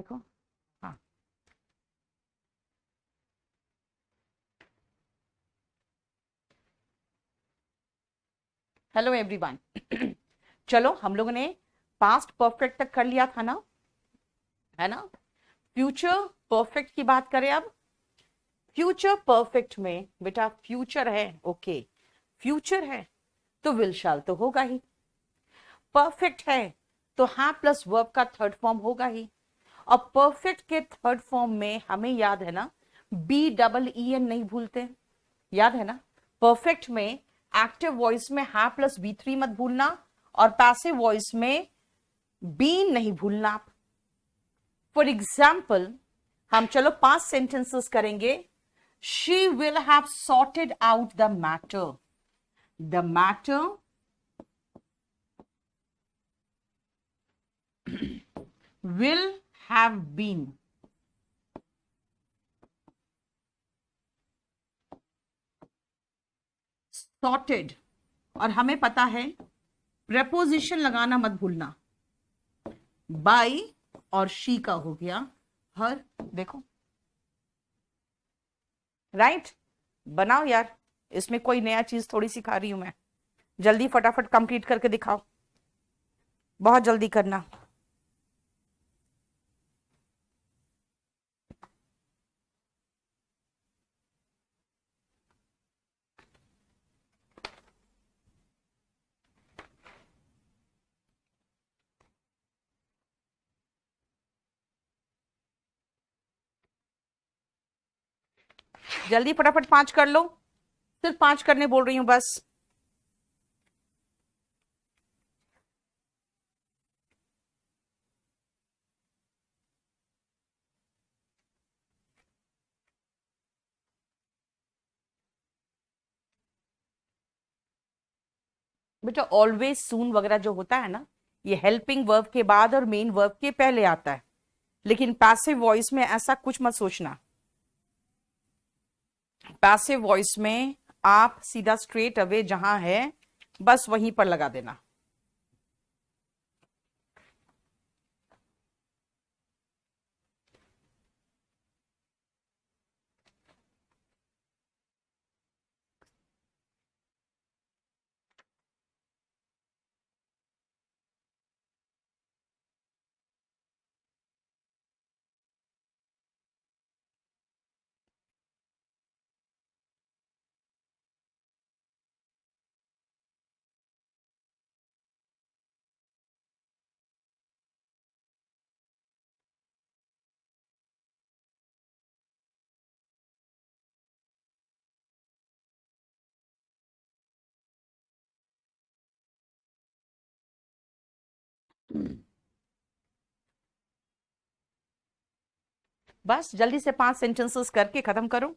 देखो। हाँ, hello everyone. चलो, हम लोगों ने पास्ट परफेक्ट तक कर लिया था ना, है ना। फ्यूचर परफेक्ट की बात करें अब। फ्यूचर परफेक्ट में बेटा फ्यूचर है, ओके। फ्यूचर है तो विल शाल तो होगा ही। परफेक्ट है तो हाँ प्लस वर्ब का थर्ड फॉर्म होगा ही। और परफेक्ट के थर्ड फॉर्म में हमें याद है ना, बी डबल ई एन नहीं भूलते, याद है ना। परफेक्ट में एक्टिव वॉइस में हाँ प्लस बी थ्री मत भूलना, और पैसिव वॉइस में बीन नहीं भूलना आप। फॉर एग्जाम्पल, हम चलो 5 सेंटेंसेस करेंगे। She will have sorted out the matter. The matter will have been sorted। और हमें पता है प्रेपोजिशन लगाना मत भूलना। बाय और शी का हो गया हर, देखो राइट। बनाओ यार, इसमें कोई नया चीज थोड़ी सिखा रही हूं मैं। जल्दी फटाफट कंप्लीट करके दिखाओ, बहुत जल्दी करना। जल्दी फटाफट 5 कर लो, सिर्फ 5 करने बोल रही हूं बस। बेटा ऑलवेज सून वगैरह जो होता है ना, ये हेल्पिंग वर्ब के बाद और मेन वर्ब के पहले आता है। लेकिन पैसिव वॉइस में ऐसा कुछ मत सोचना। पैसिव वॉइस में आप सीधा स्ट्रेट अवे जहां है बस वहीं पर लगा देना। बस जल्दी से 5 सेंटेंसेस करके खत्म करो।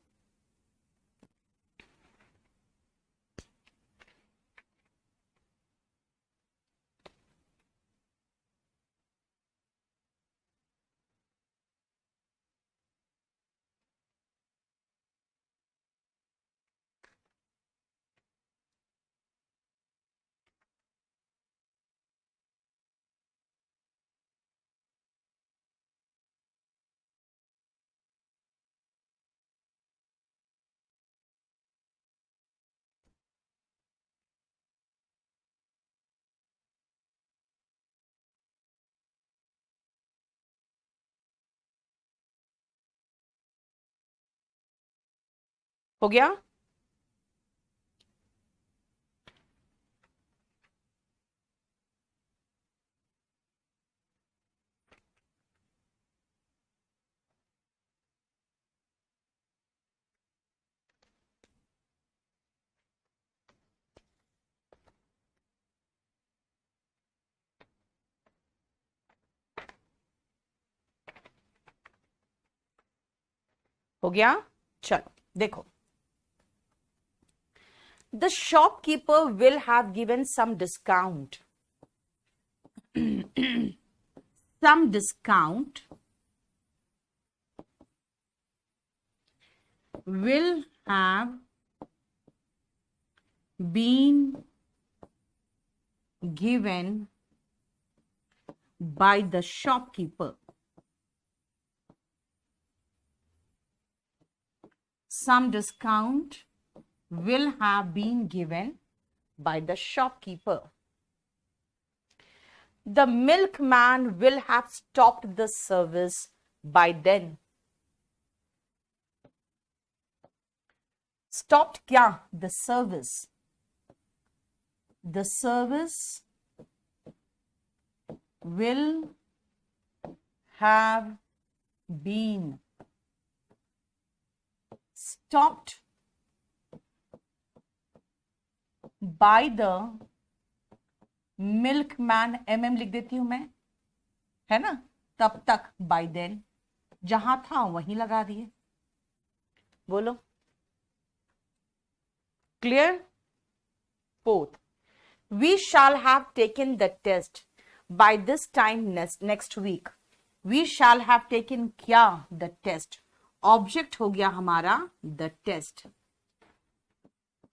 हो गया। हो गया। चलो देखो, the shopkeeper will have given some discount. Some discount will have been given by the shopkeeper। some discount will have been given by the shopkeeper. The milkman will have stopped the service by then. Stopped क्या? The service. The service will have been stopped by the milkman. mm लिख देती हूं मैं, है ना? तब तक by then, जहां था वहीं लगा दिए. बोलो. Clear? Fourth, we shall have taken the test by this time next week. We shall have taken क्या? The test. ऑब्जेक्ट हो गया हमारा the test.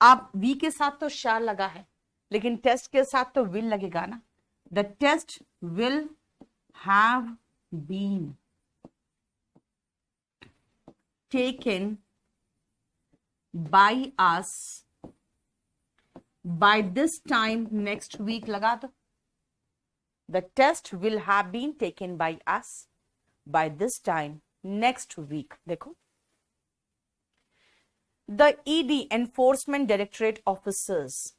अब we के साथ तो shall लगा है, लेकिन टेस्ट के साथ तो will लगेगा ना. The test will have been taken by us by this time next week. लगा दो. The test will have been taken by us by this time next week. देखो. The ED, Enforcement Directorate officers,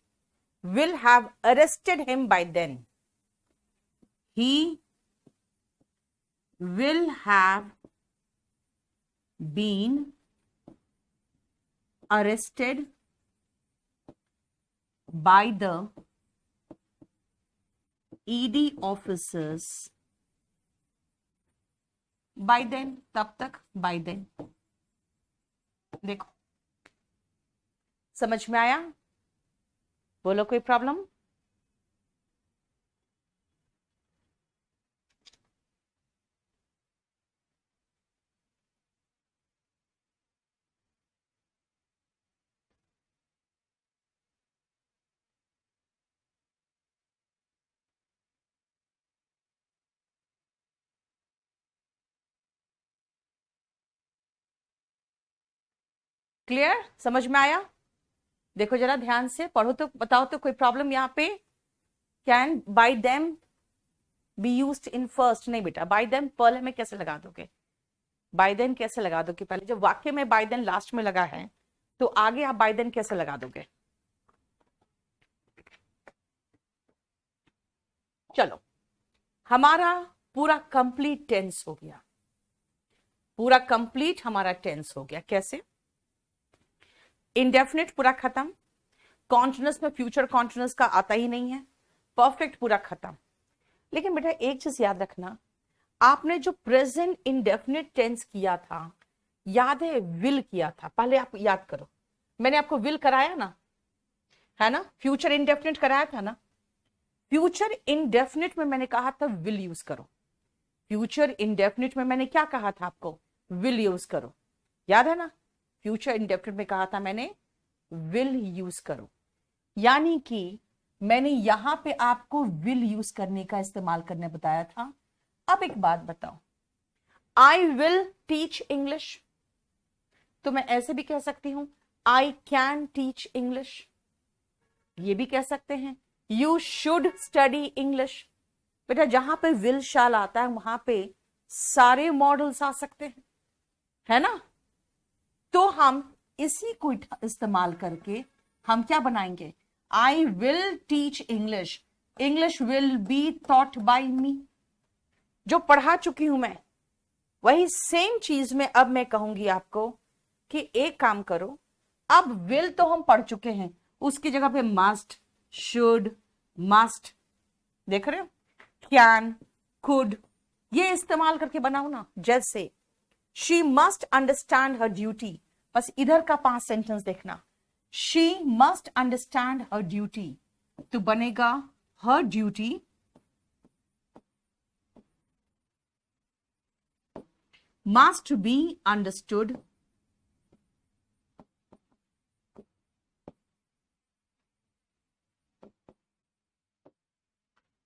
will have arrested him by then. He will have been arrested by the ED officers by then. तब तक by then. देखो, समझ में आया? बोलो, कोई problem? Clear? समझ में आया? देखो जरा ध्यान से पढ़ो तो बताओ तो कोई प्रॉब्लम यहाँ पे? Can buy them be used in first? नहीं बेटा, बाय देम पहले में कैसे लगा दोगे? बाय देन कैसे लगा दोगे? पहले जब वाक्य में बाय देन लास्ट में लगा है तो आगे आप बाय देन कैसे लगा दोगे? चलो, हमारा पूरा कंप्लीट टेंस हो गया. पूरा कंप्लीट हमारा टेंस हो गया. कैसे? इंडेफिनिट पूरा खत्म. कॉन्टिन्यूअस में फ्यूचर कॉन्टिन्यूअस का आता ही नहीं है. परफेक्ट पूरा खत्म. लेकिन बेटा एक चीज याद रखना, आपने जो प्रेजेंट इंडेफिनिट टेंस किया था, याद है विल किया था? पहले आप याद करो, मैंने आपको विल कराया ना, है ना? फ्यूचर इंडेफिनिट कराया था ना. फ्यूचर इंडेफिनिट में मैंने कहा था विल यूज करो. फ्यूचर इंडेफिनिट में मैंने क्या कहा था आपको? विल यूज करो. याद है ना? फ्यूचर इंडेफिनिट में कहा था मैंने विल यूज करो. यानी कि मैंने यहां पे आपको विल यूज करने का इस्तेमाल करने बताया था. अब एक बात बताओ, आई विल टीच इंग्लिश, तो मैं ऐसे भी कह सकती हूं आई कैन टीच इंग्लिश. ये भी कह सकते हैं यू शुड स्टडी इंग्लिश. बेटा जहां पे विल शाल आता है वहां पे सारे मॉडल्स आ सकते हैं, है ना? तो हम इसी को इस्तेमाल करके हम क्या बनाएंगे? I will teach English. English will be taught by me. जो पढ़ा चुकी हूं मैं, वही सेम चीज में अब मैं कहूंगी आपको कि एक काम करो, अब विल तो हम पढ़ चुके हैं, उसकी जगह पे मस्ट, शुड, मस्ट, देख रहे हो, कैन, कुड, ये इस्तेमाल करके बनाओ ना. जैसे she must understand her duty, बस इधर का 5 सेंटेंस देखना. She must understand her duty, तो बनेगा her duty must be understood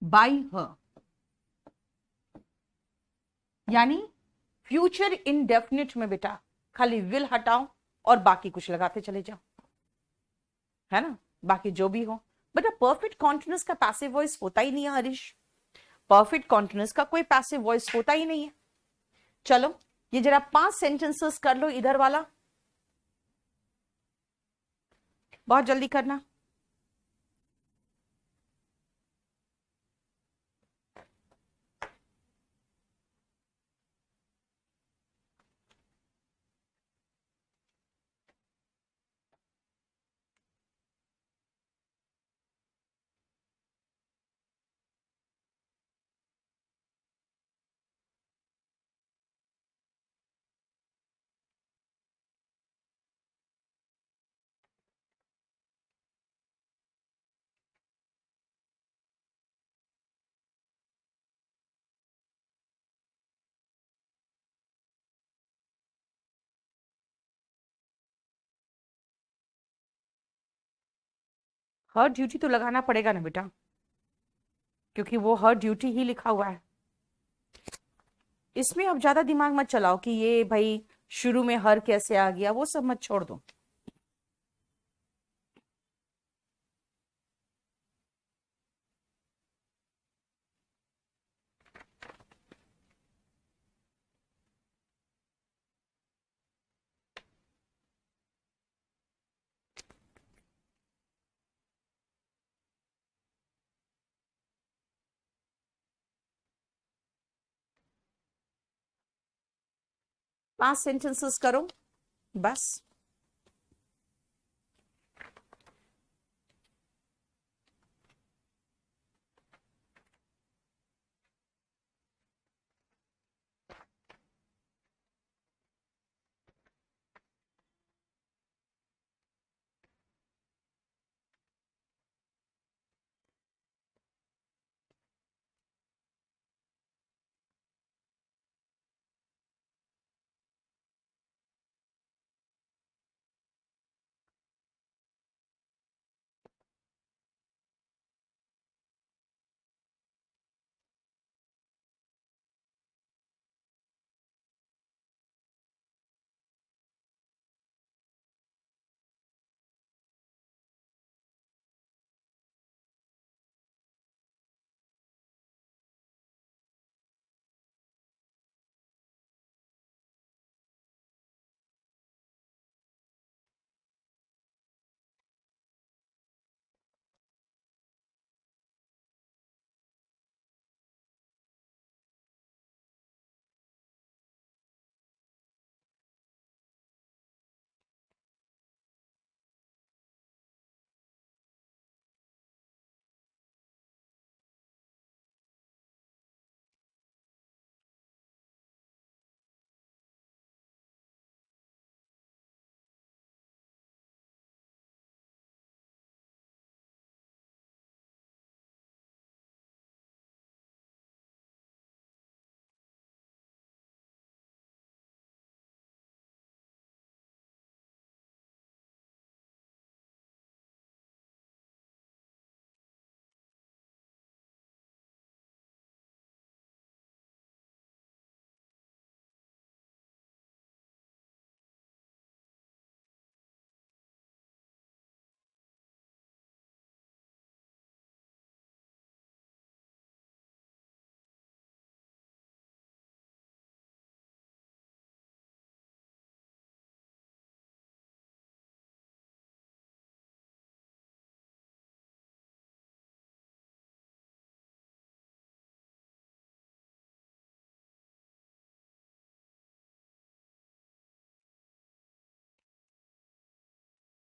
by her. यानी फ्यूचर इनडेफिनिट में बेटा खाली विल हटाओ और बाकी कुछ लगाते चले जाओ, है ना, बाकी जो भी हो। बट परफेक्ट कॉन्टिन्यूअस का पैसिव वॉइस होता ही नहीं है हरीश, परफेक्ट कॉन्टिन्यूअस का कोई पैसिव वॉइस होता ही नहीं है। चलो ये जरा 5 सेंटेंसेस कर लो, इधर वाला बहुत जल्दी करना। हर ड्यूटी तो लगाना पड़ेगा ना बेटा, क्योंकि वो हर ड्यूटी ही लिखा हुआ है। इसमें अब ज्यादा दिमाग मत चलाओ कि ये भाई शुरू में हर कैसे आ गया, वो सब मत, छोड़ दो। पांच सेंटेंसेस करो बस।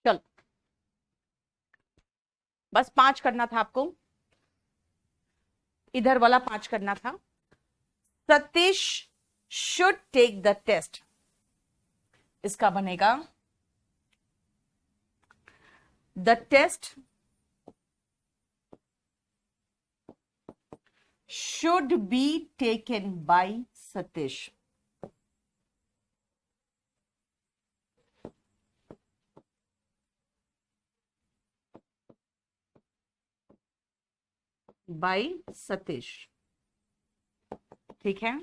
चलो बस 5 करना था आपको, इधर वाला 5 करना था। Satish should take the test, इसका बनेगा the test should be taken by Satish. By Satish, ठीक है।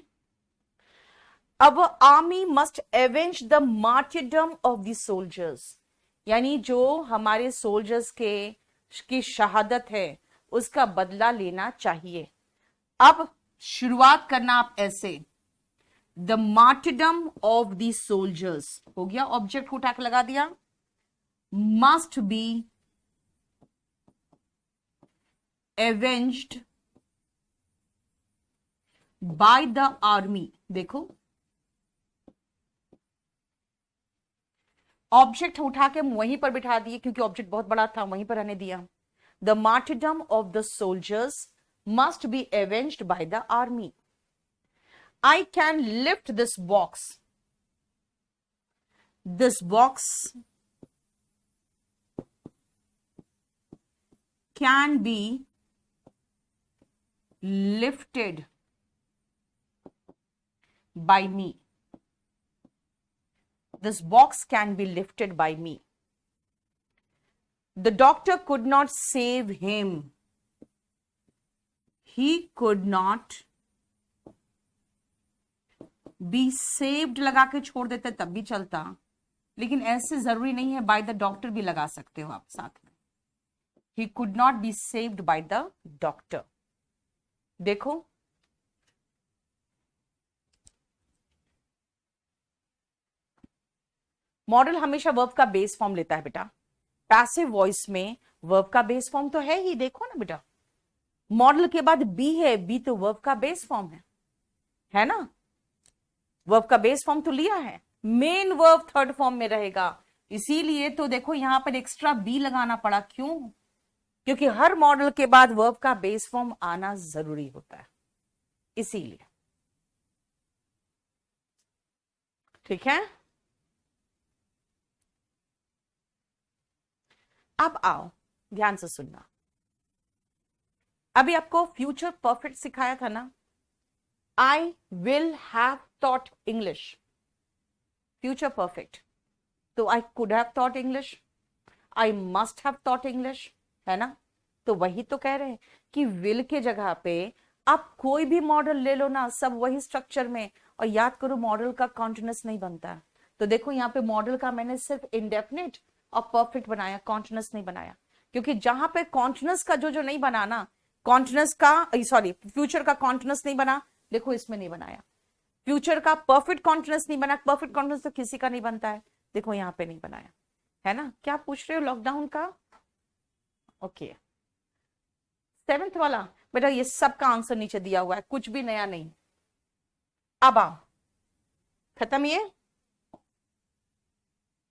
Our army must avenge the martyrdom of the soldiers. यानी जो हमारे सोल्जर्स के की शहादत है उसका बदला लेना चाहिए. अब शुरुआत करना आप ऐसे, the martyrdom of the soldiers हो गया, ऑब्जेक्ट को टैग लगा दिया, must be avenged by the army. देखो ऑब्जेक्ट उठा के वहीं पर बिठा दिए क्योंकि ऑब्जेक्ट बहुत बड़ा था, वहीं पर रहने दिया. The martyrdom of the soldiers must be avenged by the army. I can lift this box. This box can be lifted by me. This box can be lifted by me. The doctor could not save him. He could not be saved लगा के छोड़ देते तब भी चलता, लेकिन ऐसे जरूरी नहीं है. बाय द डॉक्टर भी लगा सकते हो आप साथ में. He could not be saved by the doctor. देखो मॉडल हमेशा वर्ब का बेस फॉर्म लेता है बेटा. पैसिव वॉइस में वर्ब का बेस फॉर्म तो है ही, देखो ना बेटा, मॉडल के बाद बी है, बी तो वर्ब का बेस फॉर्म है ना. वर्ब का बेस फॉर्म तो लिया है, मेन वर्ब थर्ड फॉर्म में रहेगा, इसीलिए तो देखो यहां पर एक्स्ट्रा बी लगाना पड़ा. क्यों? क्योंकि हर मॉडल के बाद वर्ब का बेस फॉर्म आना जरूरी होता है, इसीलिए. ठीक है, अब आओ ध्यान से सुनना. अभी आपको फ्यूचर परफेक्ट सिखाया था ना. I will have taught English. Future perfect. तो I could have taught English. I must have taught English. है ना. तो वही तो कह रहे हैं कि will के जगह पे आप कोई भी मॉडल ले लो ना, सब वही स्ट्रक्चर में. और याद करो मॉडल का कॉन्टिन्यूस नहीं बनता. तो देखो यहाँ पे मॉडल का मैंने सिर्फ इंडेफिनिट और परफेक्ट बनाया, कॉन्टिन्यूस नहीं बनाया. क्योंकि जहां पे कॉन्टिन्यूस का जो नहीं बना ना, कॉन्टिन्यूस का सॉरी फ्यूचर का कॉन्टिन्यूस नहीं बना, देखो इसमें नहीं बनाया. फ्यूचर का परफेक्ट कॉन्टिन्यूस नहीं बना, परफेक्ट कॉन्टिन्यूस तो किसी का नहीं बनता है, देखो यहां पे नहीं बनाया. है ना. क्या पूछ रहे हो लॉकडाउन का? ओके. सेवेंथ वाला बेटा ये सब का आंसर नीचे दिया हुआ है, कुछ भी नया नहीं. अब आओ, खत्म ये.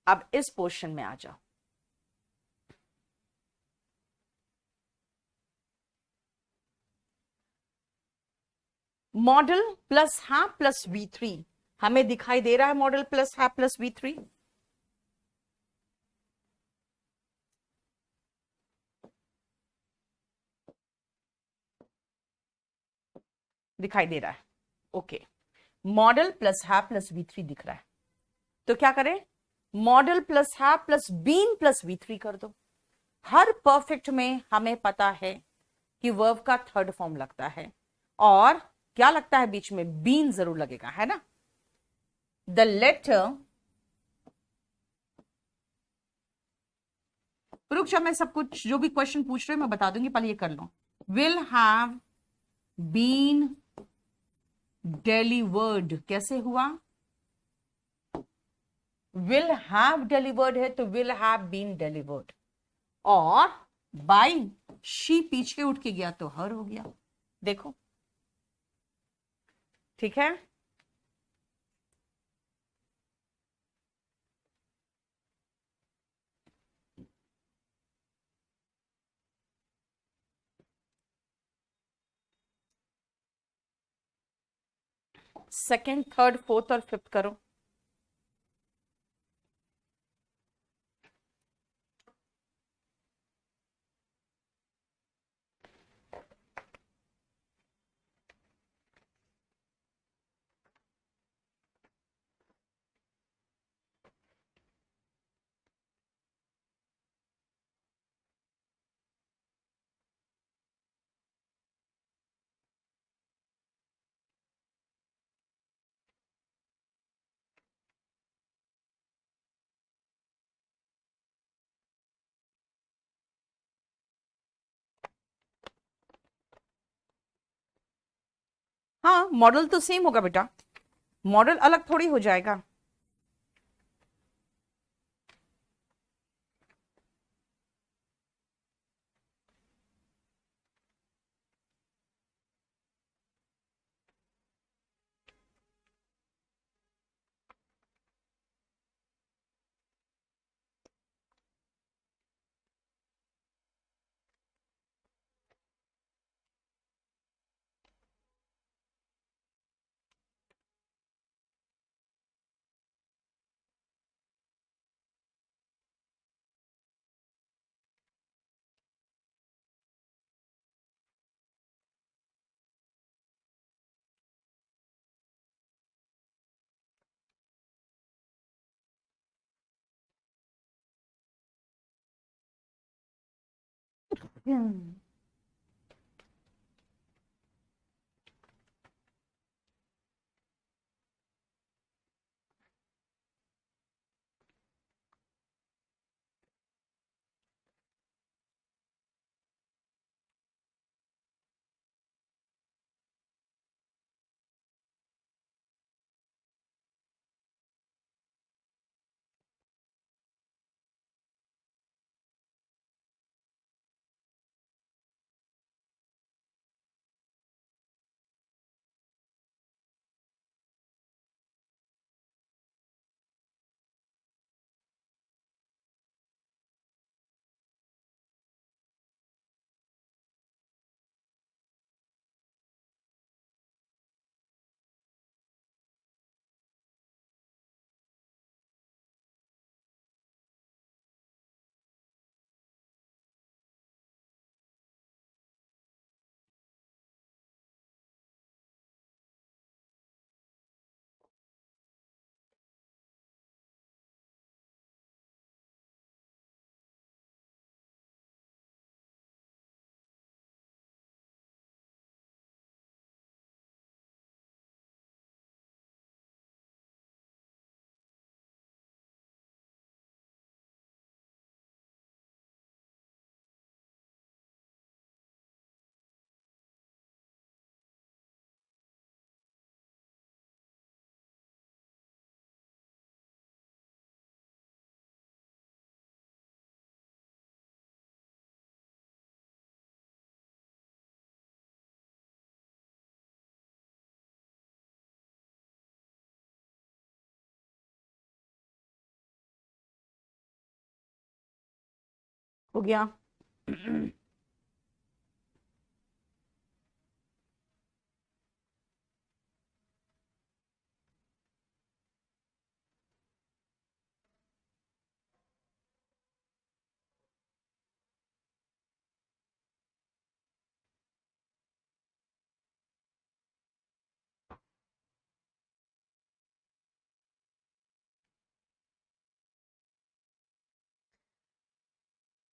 अब इस पोर्शन में आ जाओ. मॉडल प्लस है प्लस V3 हमें दिखाई दे रहा है. मॉडल प्लस है प्लस V3 दिखाई दे रहा है. ओके, मॉडल प्लस है प्लस V3 दिख रहा है. तो क्या करें, मॉडल प्लस है प्लस बीन प्लस V3 कर दो. हर परफेक्ट में हमें पता है कि वर्ब का थर्ड फॉर्म लगता है, और क्या लगता है बीच में, बीन जरूर लगेगा. है ना. द लेटर, रुक जा, मैं सब कुछ जो भी क्वेश्चन पूछ रहे हो मैं बता दूंगी, पहले ये कर लो. विल हैव बीन डिलीवर्ड कैसे हुआ? विल हैव डिलीवर्ड है तो विल हैव बीन डिलीवर्ड, और बाई शी पीछे उठ के गया तो हर हो गया. देखो ठीक है. सेकंड, थर्ड, फोर्थ और फिफ्थ करो. मॉडल तो सेम होगा बेटा, मॉडल अलग थोड़ी हो जाएगा। हो गया।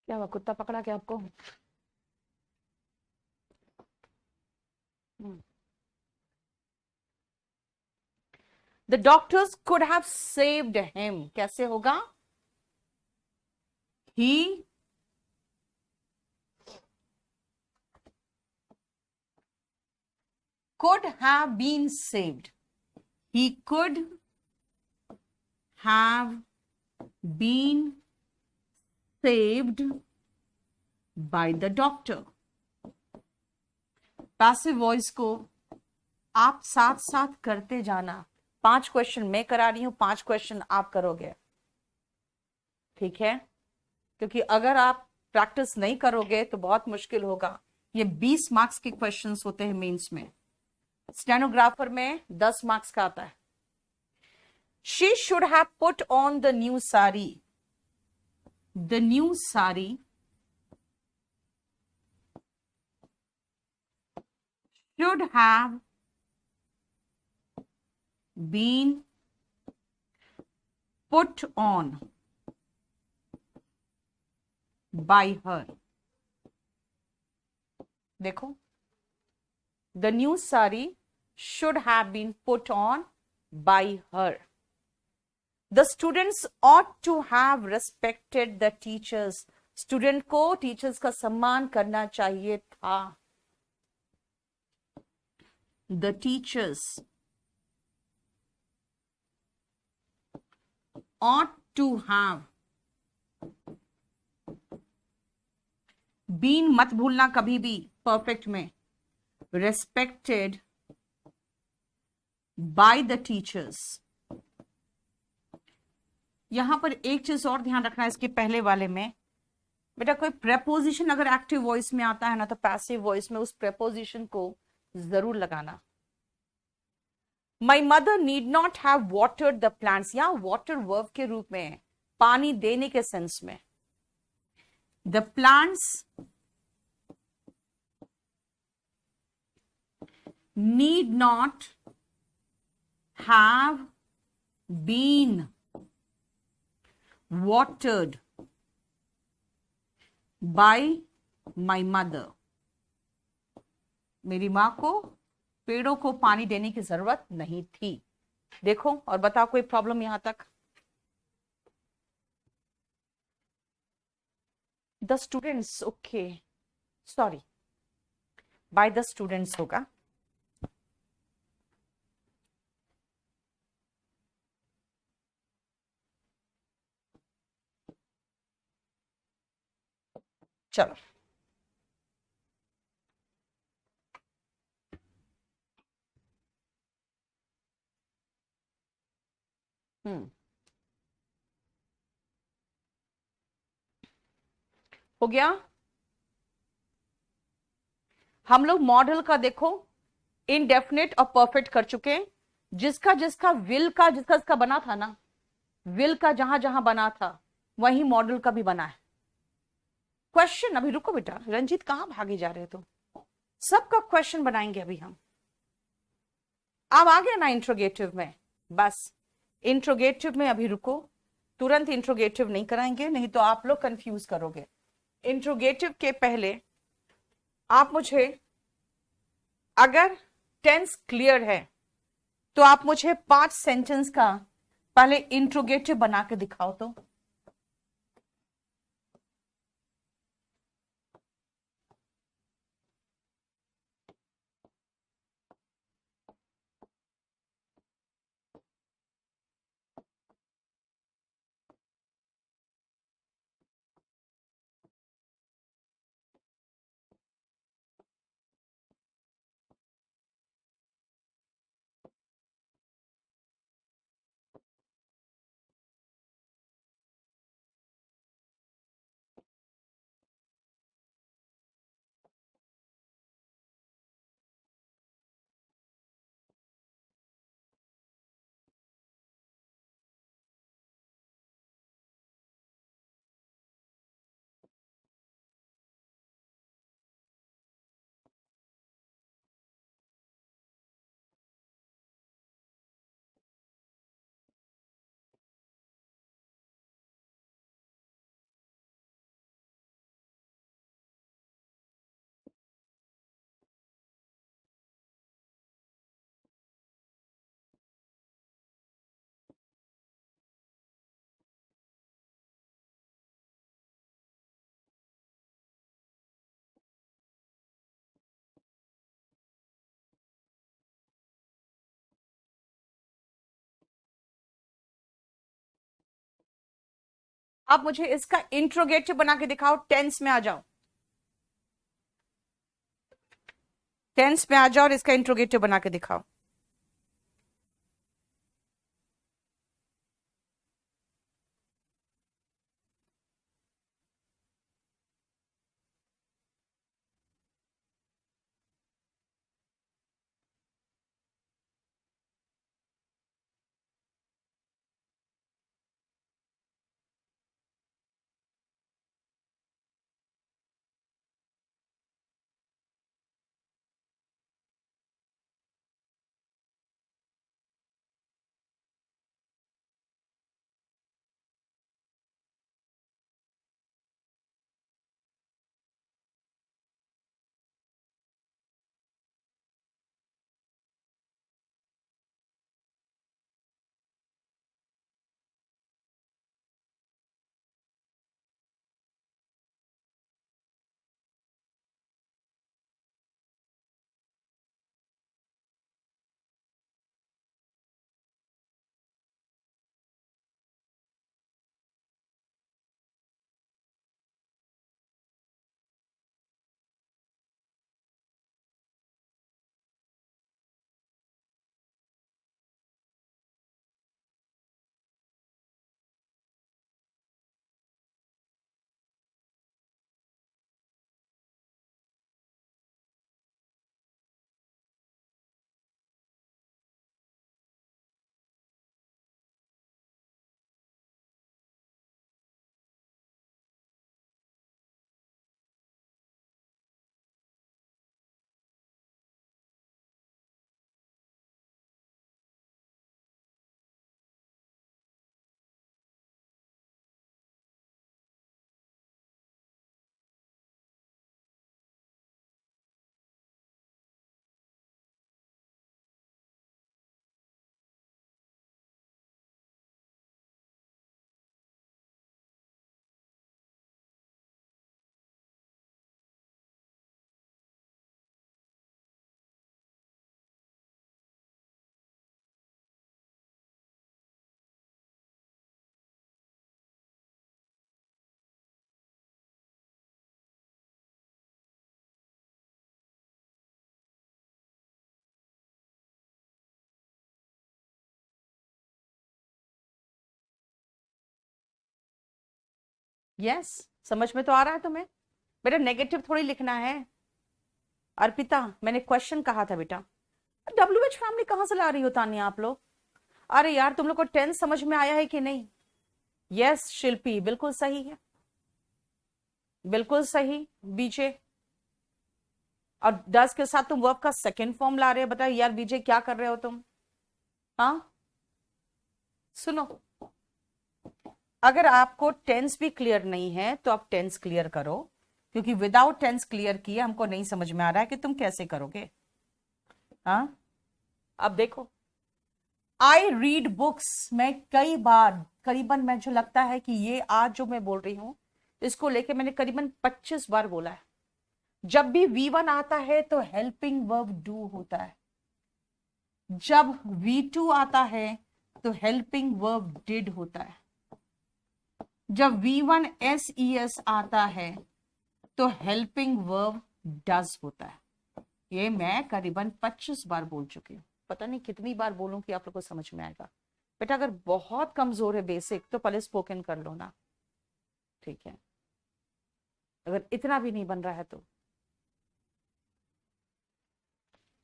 क्या हुआ, कुत्ता पकड़ा क्या आपको? The doctors could have saved him, कैसे होगा? ही could have been saved. He could have been saved by the doctor. Passive voice को आप साथ साथ करते जाना। 5 क्वेश्चन मैं करा रही हूं, 5 क्वेश्चन आप करोगे, ठीक है? क्योंकि अगर आप प्रैक्टिस नहीं करोगे तो बहुत मुश्किल होगा। ये 20 मार्क्स के क्वेश्चंस होते हैं मेंस में, स्टेनोग्राफर में 10 मार्क्स का आता है। She should have put on the new sari. The new sari should have been put on by her. देखो, the new sari should have been put on by her. The students ought to have respected the teachers. Student को teachers का सम्मान करना चाहिए था। the teachers ought to have been, मत भूलना कभी भी परफेक्ट में, respected by the teachers। यहां पर एक चीज और ध्यान रखना है इसके पहले वाले में, बेटा कोई प्रेपोजिशन अगर एक्टिव वॉइस में आता है ना, तो पैसिव वॉइस में उस प्रेपोजिशन को जरूर लगाना। My mother need not have watered the plants, यहां वाटर वर्ब के रूप में है, पानी देने के सेंस में। The plants need not have been watered by my mother, मेरी मां को पेड़ों को पानी देने की जरूरत नहीं थी। देखो और बताओ कोई प्रॉब्लम यहां तक? The students, okay sorry, by the students होगा। चलो हो गया। हम लोग मॉडल का देखो इनडेफिनेट और परफेक्ट कर चुके हैं। जिसका जिसका विल का जिसका जिसका बना था ना, विल का जहां जहां बना था वही मॉडल का भी बना है। क्वेश्चन, अभी रुको बेटा, रंजीत कहां भागे जा रहे हो तुम? सबका क्वेश्चन बनाएंगे अभी हम। अब आ गया ना इंट्रोगेटिव में, बस इंट्रोगेटिव में अभी रुको, तुरंत इंट्रोगेटिव नहीं कराएंगे, नहीं तो आप लोग कंफ्यूज करोगे। इंट्रोगेटिव के पहले आप मुझे, अगर टेंस क्लियर है तो आप मुझे 5 सेंटेंस का पहले इंट्रोगेटिव बना के दिखाओ तो। आप मुझे इसका इंट्रोगेटिव बना के दिखाओ, टेंस में आ जाओ, टेंस में आ जाओ और इसका इंट्रोगेटिव बना के दिखाओ। यस, समझ में तो आ रहा है तुम्हें? बेटा नेगेटिव थोड़ी लिखना है। अर्पिता, मैंने क्वेश्चन कहा था बेटा। WH फैमिली कहां से ला रही हो तानिया आप लोग? अरे यार तुम लोग को टेंस समझ में आया है कि नहीं? यस शिल्पी, बिल्कुल सही है, बिल्कुल सही बीजे। और डस के साथ तुम वर्ब का सेकेंड फॉर्म ला रहे हो। बताओ यार बीजे क्या कर रहे हो तुम? हाँ सुनो, अगर आपको टेंस भी क्लियर नहीं है तो आप टेंस क्लियर करो, क्योंकि विदाउट टेंस क्लियर किए हमको नहीं समझ में आ रहा है कि तुम कैसे करोगे। हाँ अब देखो, आई रीड बुक्स, मैं कई बार करीबन, मैं जो लगता है कि ये आज जो मैं बोल रही हूं इसको लेके मैंने करीबन 25 बार बोला है। जब भी V1 आता है तो हेल्पिंग वर्ब डू होता है, जब V2 आता है तो हेल्पिंग वर्ब डिड होता है, जब V1 SES आता है तो हेल्पिंग वर्ब डज होता है। ये मैं करीबन 25 बार बोल चुकी हूँ, पता नहीं कितनी बार बोलूं कि आप लोग को समझ में आएगा। बेटा अगर बहुत कमजोर है बेसिक तो पहले स्पोकन कर लो ना, ठीक है? अगर इतना भी नहीं बन रहा है तो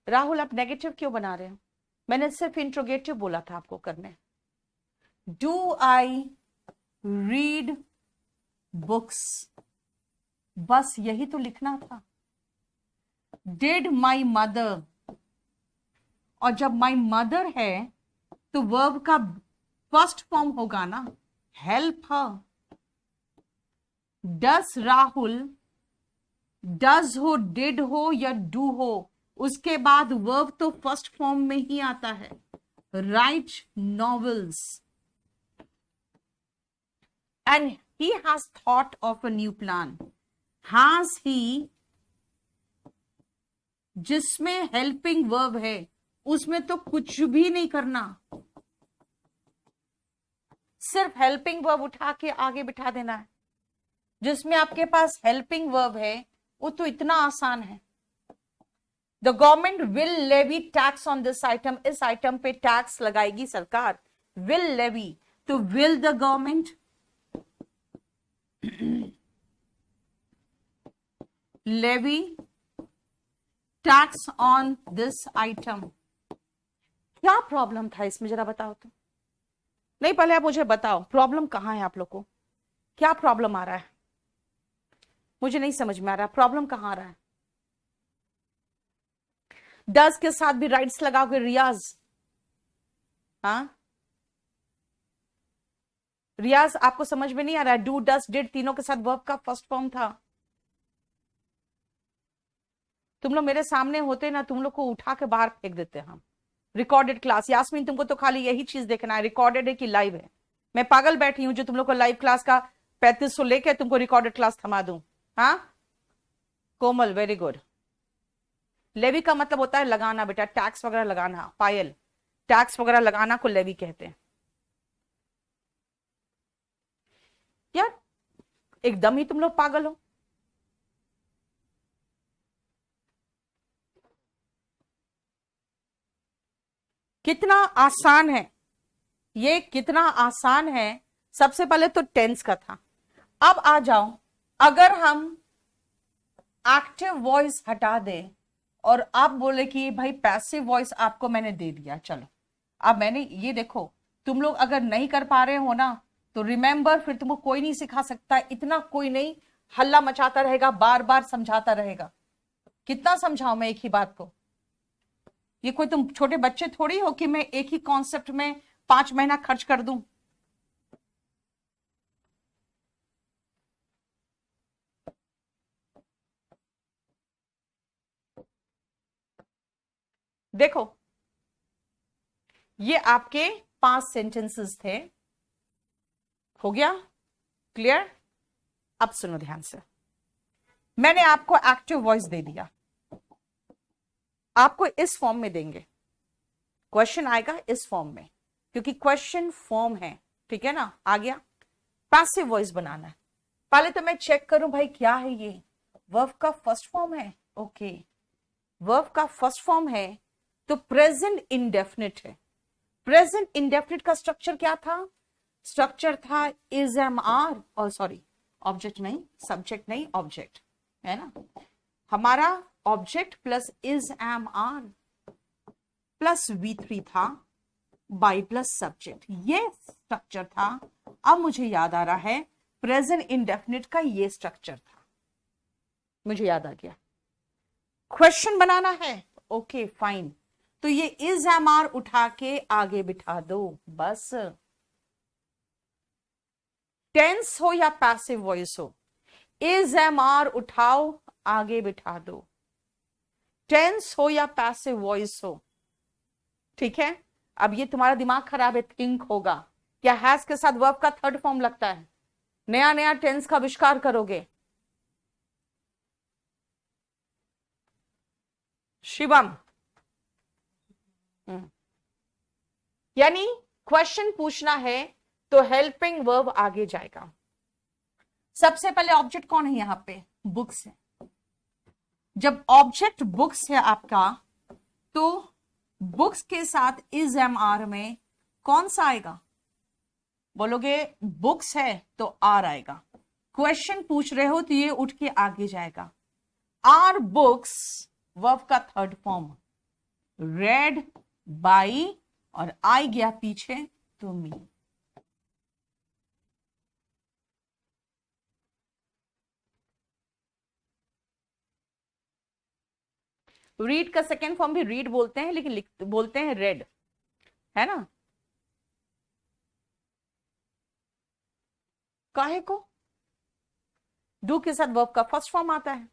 राहुल आप नेगेटिव क्यों बना रहे हो? मैंने सिर्फ इंट्रोगेटिव बोला था आपको करने। डू आई रीड बुक्स, बस यही तो लिखना था। डिड माई मदर, और जब माई मदर है तो वर्ब का फर्स्ट फॉर्म होगा ना help her. Does Rahul, does हो, डिड हो या डू हो, उसके बाद वर्ब तो फर्स्ट फॉर्म में ही आता है। Right novels, and he has thought of a new plan. Has he, जिसमें हेल्पिंग वर्ब है उसमें तो कुछ भी नहीं करना, सिर्फ हेल्पिंग वर्ब उठा के आगे बिठा देना है। जिसमें आपके पास हेल्पिंग वर्ब है वो तो इतना आसान है। The government will levy tax on this item, इस आइटम पे टैक्स लगाएगी सरकार। विल लेवी, तो will the government levy tax on this item. क्या प्रॉब्लम था इसमें जरा बताओ तो। नहीं पहले आप मुझे बताओ प्रॉब्लम कहां है आप लोग को, क्या प्रॉब्लम आ रहा है? मुझे नहीं समझ में आ रहा प्रॉब्लम कहां आ रहा है। डज के साथ भी राइट्स लगाओगे रियाज? हाँ रियाज आपको समझ में नहीं आ रहा है? डू डस डिड तीनों के साथ वर्ब का फर्स्ट फॉर्म था। तुम लोग मेरे सामने होते ना तुम लोग को उठा के बाहर फेंक देते हम। रिकॉर्डेड क्लास, यास्मीन तुमको तो खाली यही चीज देखना है रिकॉर्डेड है कि लाइव है। मैं पागल बैठी हूं जो तुम लोग को लाइव क्लास का 3500 लेके तुमको रिकॉर्डेड क्लास थमा दूं। हाँ कोमल वेरी गुड। लेवी का मतलब होता है लगाना बेटा, टैक्स वगैरह लगाना। पायल, टैक्स वगैरह लगाना को लेवी कहते हैं। यार एकदम ही तुम लोग पागल हो। कितना आसान है ये, कितना आसान है। सबसे पहले तो टेंस का था। अब आ जाओ, अगर हम एक्टिव वॉइस हटा दें और आप बोले कि भाई पैसिव वॉइस आपको मैंने दे दिया, चलो अब मैंने ये देखो, तुम लोग अगर नहीं कर पा रहे हो ना तो रिमेंबर फिर तुमको कोई नहीं सिखा सकता, इतना कोई नहीं हल्ला मचाता रहेगा, बार बार समझाता रहेगा। कितना समझाऊं मैं एक ही बात को? ये कोई तुम छोटे बच्चे थोड़ी हो कि मैं एक ही कॉन्सेप्ट में 5 महीना खर्च कर दूं। देखो ये आपके 5 सेंटेंसेस थे, हो गया क्लियर? अब सुनो ध्यान से, मैंने आपको एक्टिव वॉइस दे दिया, आपको इस फॉर्म में देंगे, क्वेश्चन आएगा इस फॉर्म में क्योंकि क्वेश्चन फॉर्म है, ठीक है ना? आ गया। पैसिव वॉइस बनाना है, पहले तो मैं चेक करूं भाई क्या है ये, वर्ब का फर्स्ट फॉर्म है। ओके वर्ब का फर्स्ट फॉर्म है तो प्रेजेंट इंडेफिनिट है। प्रेजेंट इंडेफिनिट का स्ट्रक्चर क्या था? स्ट्रक्चर था इज एम आर, और सॉरी, ऑब्जेक्ट नहीं, सब्जेक्ट नहीं, ऑब्जेक्ट है ना। हमारा object plus is am are plus V3 था, बाई प्लस सब्जेक्ट, ये स्ट्रक्चर था। अब मुझे याद आ रहा है प्रेजेंट इंडेफिनिट का ये स्ट्रक्चर था, मुझे याद आ गया। क्वेश्चन बनाना है, ओके फाइन। तो ये इज एम आर उठा के आगे बिठा दो बस। टेंस हो या पैसिव वॉइस हो, इज एम आर उठाओ आगे बिठा दो, टेंस हो या पैसिव वॉइस हो, ठीक है। अब ये तुम्हारा दिमाग खराब है, थिंक होगा क्या हैज के साथ वर्ब का थर्ड फॉर्म लगता है, नया नया टेंस का आविष्कार करोगे। शिवम, यानी क्वेश्चन पूछना है तो हेल्पिंग वर्ब आगे जाएगा। सबसे पहले ऑब्जेक्ट कौन है यहां पे, बुक्स है। जब ऑब्जेक्ट बुक्स है आपका, तो बुक्स के साथ इज एम आर में कौन सा आएगा, बोलोगे बुक्स है तो आर आएगा। क्वेश्चन पूछ रहे हो तो ये उठ के आगे जाएगा। आर बुक्स वर्ब का थर्ड फॉर्म, रेड बाई और आई गया पीछे तो मी। रीड का सेकेंड फॉर्म भी रीड बोलते हैं, लेकिन बोलते हैं रेड, है ना। काहे को, डू के साथ वर्ब का फर्स्ट फॉर्म आता है।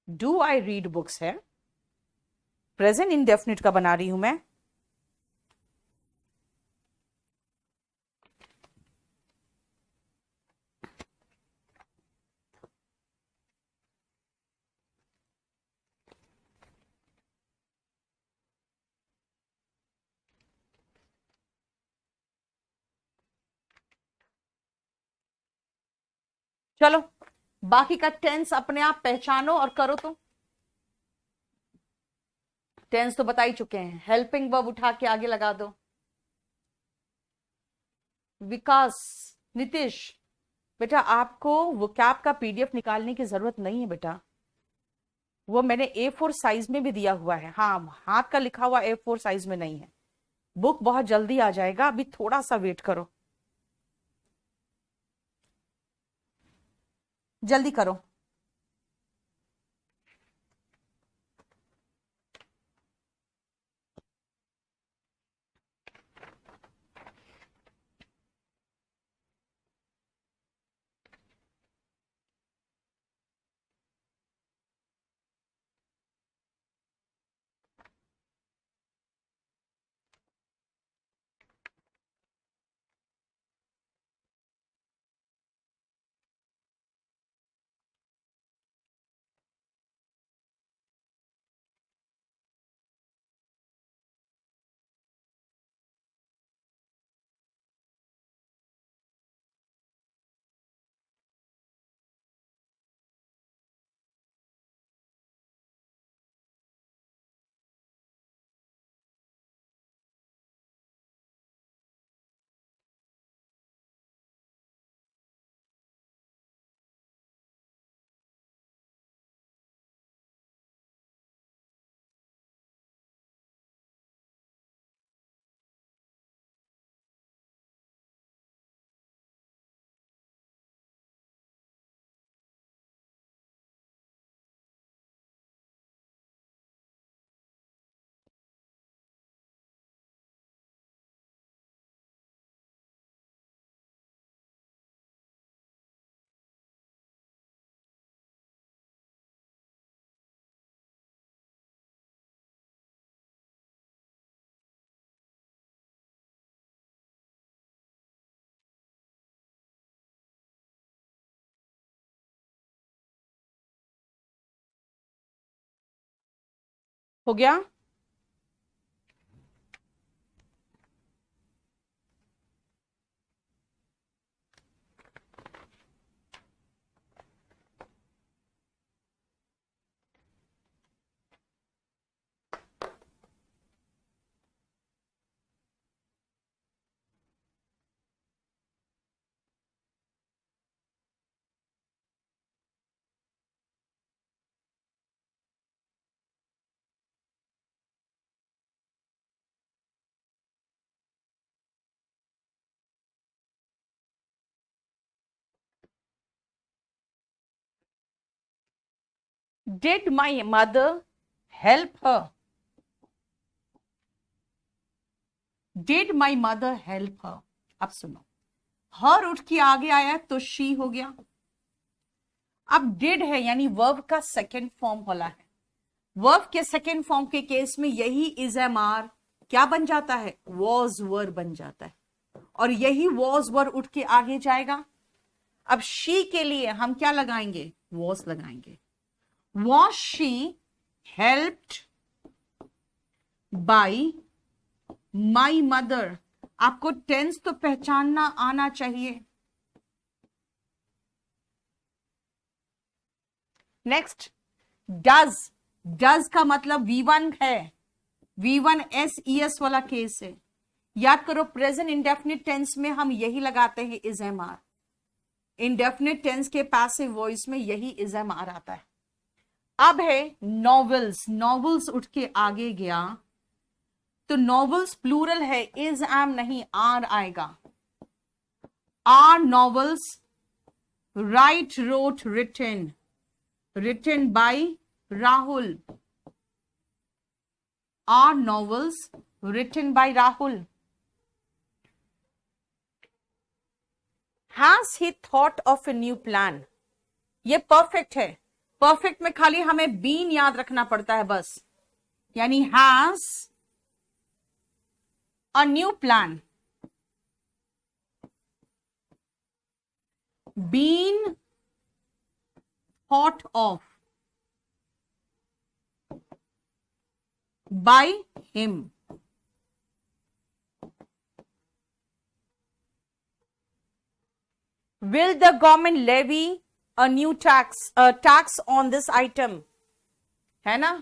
डू आई रीड बुक्स है, प्रेजेंट इंडेफिनिट का बना रही हूं मैं। चलो बाकी का टेंस अपने आप पहचानो और करो। तो टेंस तो बता ही चुके हैं, हेल्पिंग वर्ब उठा के आगे लगा दो। विकास, नीतीश, बेटा आपको वो कैप का पीडीएफ निकालने की जरूरत नहीं है बेटा, वो मैंने A4 साइज में भी दिया हुआ है। हाँ, हाथ का लिखा हुआ A4 साइज में नहीं है। बुक बहुत जल्दी आ जाएगा, अभी थोड़ा सा वेट करो, जल्दी करो। हो गया। Did my mother help her, did my mother help her. अब सुनो, हर उठ के आगे आया तो शी हो गया। अब डिड है यानी वर्ब का सेकेंड फॉर्म वाला है। वर्ब के सेकेंड फॉर्म के केस में यही इज एम आर क्या बन जाता है, वॉज वर बन जाता है, और यही वॉज वर उठ के आगे जाएगा। अब शी के लिए हम क्या लगाएंगे, वॉज लगाएंगे। Was she helped bye my mother. आपको टेंस तो पहचानना आना चाहिए। Next, does. डज का मतलब V1 है, V1 SES वाला केस है। याद करो, प्रेजेंट इंडेफिनिट टेंस में हम यही लगाते हैं is am are. Indefinite tense के पैसिव वॉइस में यही इज एम आर आता है। अब है नॉवेल्स। नॉवेल्स उठ के आगे गया तो नॉवेल्स प्लूरल है, इज एम नहीं आर आएगा। Are novels write wrote written, written by Rahul. Are novels written by Rahul. Has he thought of a new plan. ये परफेक्ट है। परफेक्ट में खाली हमें बीन याद रखना पड़ता है बस, यानी has a new plan, been thought of by him. Will the government levy a new tax on this item? है ना,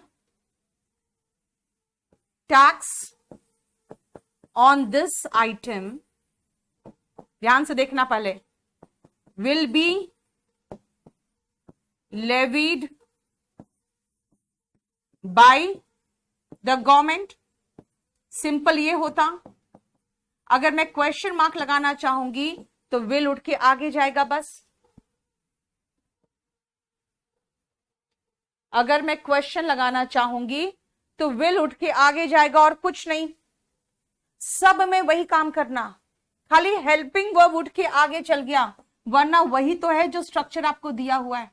tax on this item, ध्यान से देखना पहले, will be levied by the government। Simple ये होता। अगर मैं क्वेश्चन मार्क लगाना चाहूंगी तो विल उठ के आगे जाएगा बस। अगर मैं क्वेश्चन लगाना चाहूंगी तो विल उठ के आगे जाएगा और कुछ नहीं। सब में वही काम करना, खाली हेल्पिंग वर्ब उठ के आगे चल गया, वरना वही तो है जो स्ट्रक्चर आपको दिया हुआ है।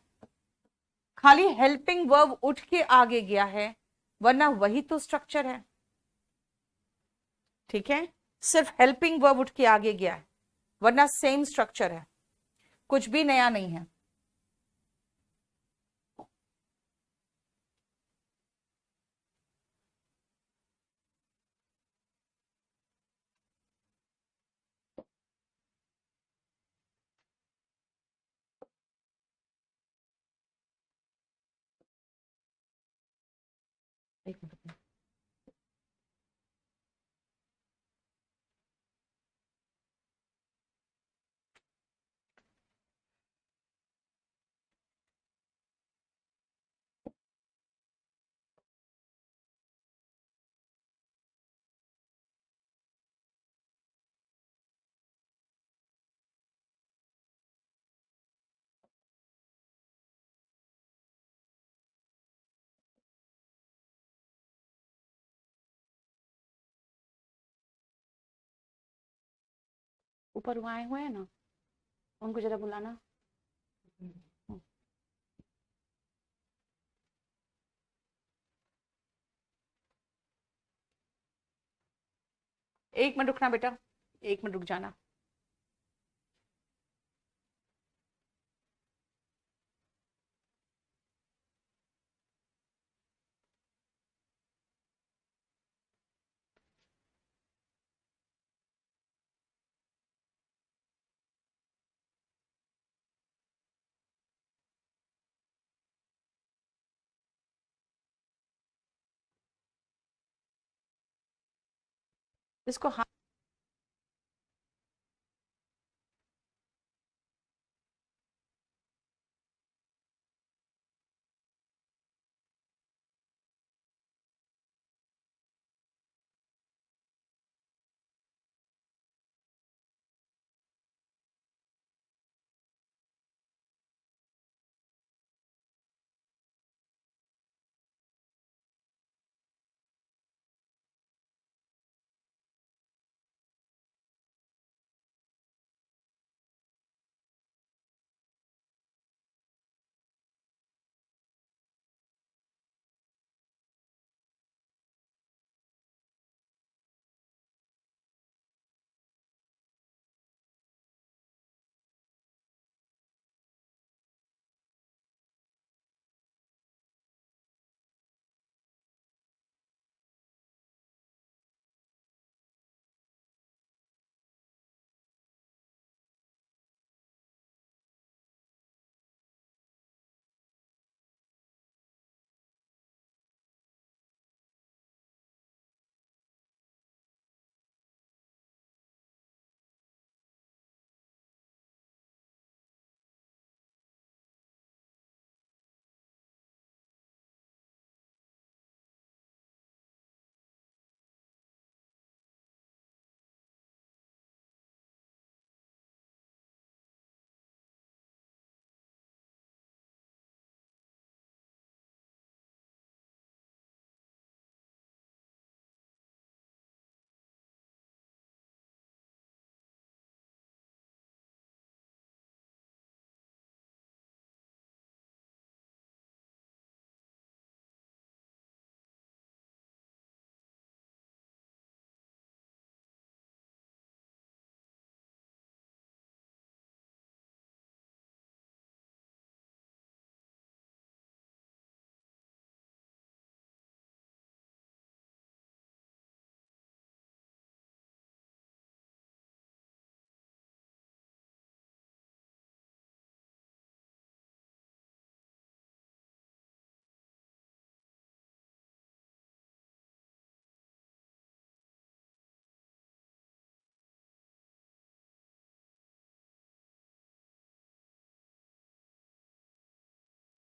खाली हेल्पिंग वर्ब उठ के आगे गया है, वरना वही तो स्ट्रक्चर है। ठीक है, सिर्फ हेल्पिंग वर्ब उठ के आगे गया है, वरना सेम स्ट्रक्चर है, कुछ भी नया नहीं है। एक मिनट। ऊपर वो आए हुए हैं ना, उनको जरा बुलाना। एक मिनट रुकना बेटा, एक मिनट रुक जाना। इसको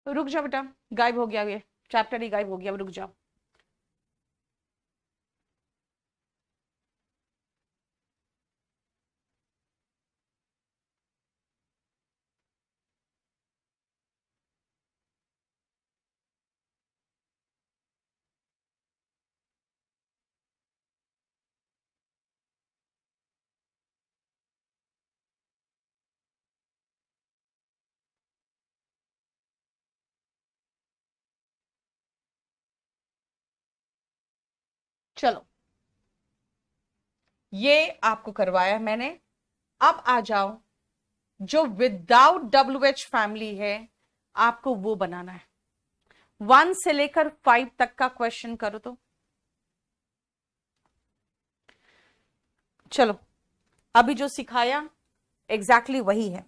रुक जाओ बेटा, गायब हो गया, ये चैप्टर ही गायब हो गया, रुक जाओ। चलो, ये आपको करवाया मैंने। अब आ जाओ, जो विदाउट WH फैमिली है आपको वो बनाना है। 1 से लेकर 5 तक का क्वेश्चन करो तो। चलो, अभी जो सिखाया एग्जैक्टली वही है।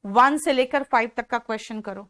1 से लेकर 5 तक का क्वेश्चन करो।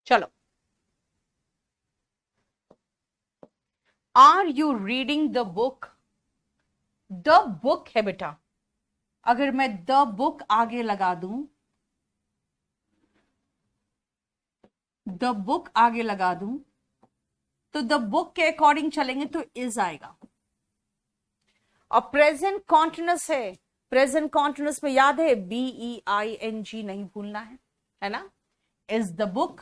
चलो, are you reading the book? The book है बेटा, अगर मैं द बुक आगे लगा दूं द बुक आगे लगा दूं तो द बुक के अकॉर्डिंग चलेंगे तो इज आएगा। और प्रेजेंट कॉन्टिन्यूअस है, प्रेजेंट कॉन्टिन्यूअस में याद है BEING नहीं भूलना है ना। Is the book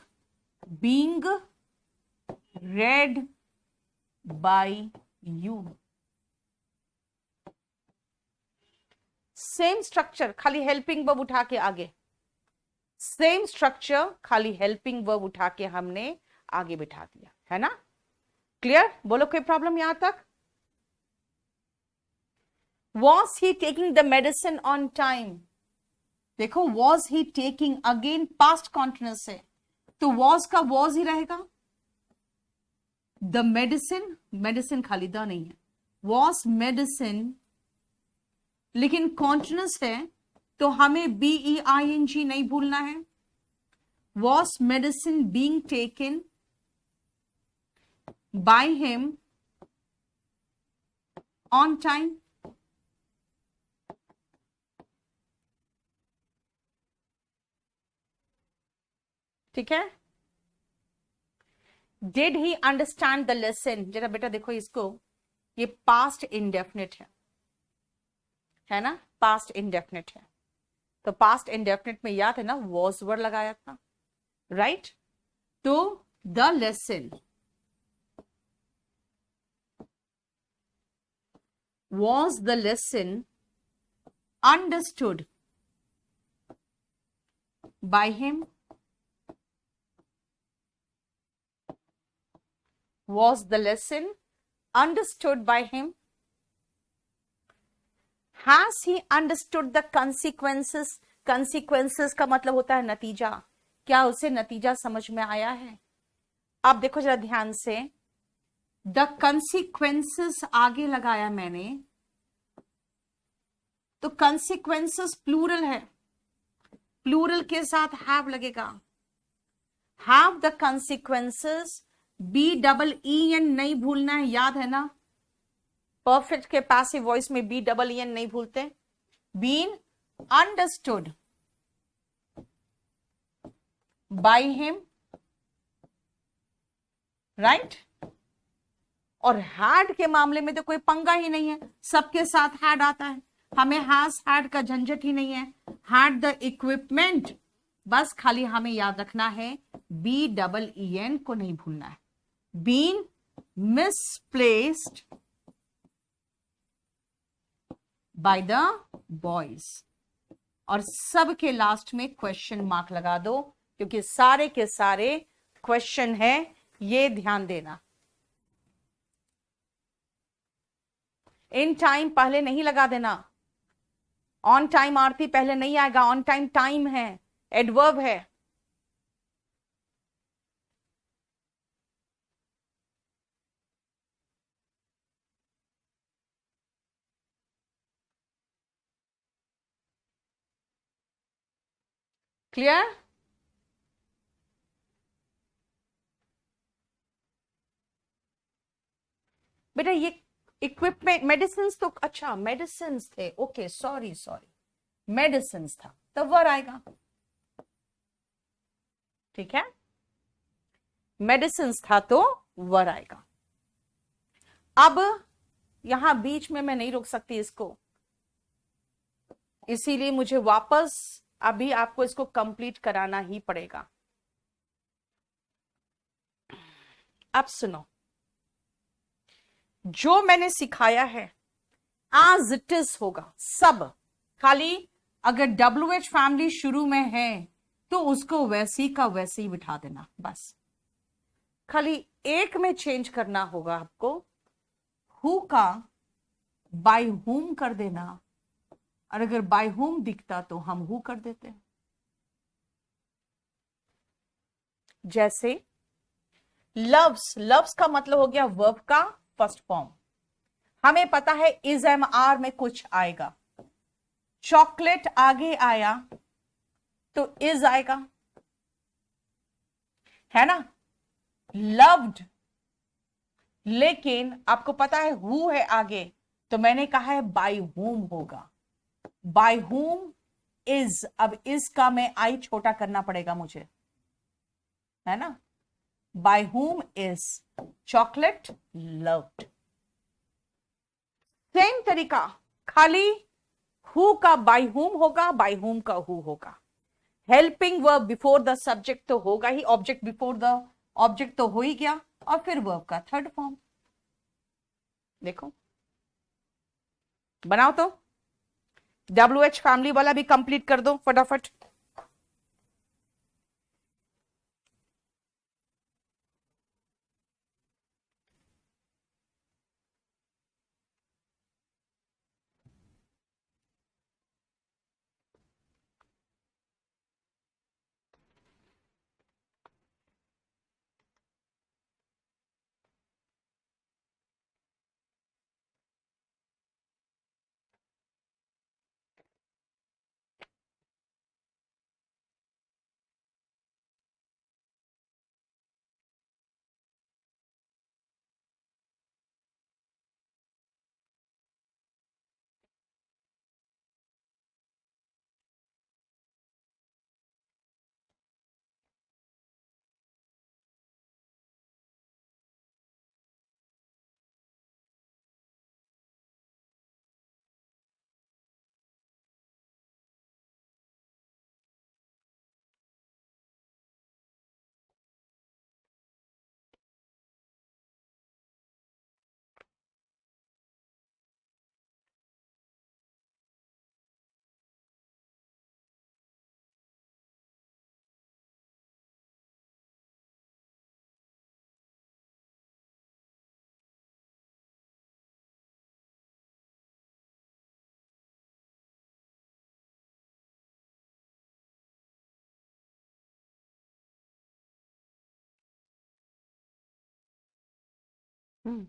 being read by you. Same structure, खाली हेल्पिंग वर्ब उठा के आगे, सेम स्ट्रक्चर खाली हेल्पिंग वर्ब उठा के हमने आगे बिठा दिया, है ना। क्लियर? बोलो कोई प्रॉब्लम यहां तक? Was he taking the medicine on time? देखो was he taking, again past continuous है तो was का was ही रहेगा। the medicine, medicine खाली द नहीं है, was medicine, लेकिन कॉन्टिन्यूअस है तो हमें BEING नहीं भूलना है। was medicine being taken by him on time? ठीक है। Did he understand the lesson, जरा बेटा देखो इसको, ये पास्ट इंडेफिनिट है ना, पास्ट इंडेफिनिट है। तो पास्ट इंडेफिनिट में याद है ना वॉज वर्ड लगाया था, राइट। तो the lesson was the lesson understood by him? Was the lesson understood by him? Has he understood the consequences? Consequences का मतलब होता है नतीजा, क्या उसे नतीजा समझ में आया है? आप देखो जरा ध्यान से, द कंसिक्वेंसेस आगे लगाया मैंने तो कंसिक्वेंसेस प्लूरल है, प्लूरल के साथ हैव लगेगा। हैव द कंसिक्वेंसेस, BEEN नहीं भूलना है, याद है ना। परफेक्ट के पैसिव वॉइस में BEEN नहीं भूलते। Been understood by him, right. और हैड के मामले में तो कोई पंगा ही नहीं है, सबके साथ हैड आता है, हमें हैज हैड का झंझट ही नहीं है। हैड द इक्विपमेंट, बस खाली हमें याद रखना है BEEN को नहीं भूलना है। Been misplaced by the boys, और सब के लास्ट में क्वेश्चन मार्क लगा दो क्योंकि सारे के सारे क्वेश्चन है, ये ध्यान देना। इन टाइम पहले नहीं लगा देना, ऑन टाइम आरती पहले नहीं आएगा, ऑन टाइम टाइम है, एडवर्ब है। क्लियर? बेटा ये इक्विपमेंट, मेडिसिन तो, अच्छा मेडिसिन थे, ओके सॉरी सॉरी, मेडिसिन था तब वर आएगा, ठीक है। मेडिसिन था तो वर आएगा। अब यहां बीच में मैं नहीं रोक सकती इसको, इसीलिए मुझे वापस अभी आपको इसको कंप्लीट कराना ही पड़ेगा। अब सुनो, जो मैंने सिखाया है एज इट इज होगा सब, खाली अगर WH फैमिली शुरू में है तो उसको वैसी का वैसे ही बिठा देना, बस खाली एक में चेंज करना होगा आपको, हु का बाय हुम कर देना, और अगर बाय हुम दिखता तो हम हु कर देते हैं। जैसे लव्स, लव्स का मतलब हो गया वर्ब का फर्स्ट फॉर्म, हमें पता है इज एम आर में कुछ आएगा, चॉकलेट आगे आया तो इज आएगा, है ना। लव्ड, लेकिन आपको पता है हु है आगे, तो मैंने कहा है बाय हुम होगा, बाय हुम इज, अब इज का मैं आई छोटा करना पड़ेगा मुझे, है ना, by whom is chocolate loved। सेम तरीका, खाली हु का बाय whom होगा, बाय whom का हु होगा। Helping verb before the subject तो होगा ही, ऑब्जेक्ट बिफोर द ऑब्जेक्ट तो हो ही गया, और फिर वर्ब का थर्ड फॉर्म। देखो बनाओ तो, WH फैमिली वाला भी कंप्लीट कर दो फटाफट। हम्म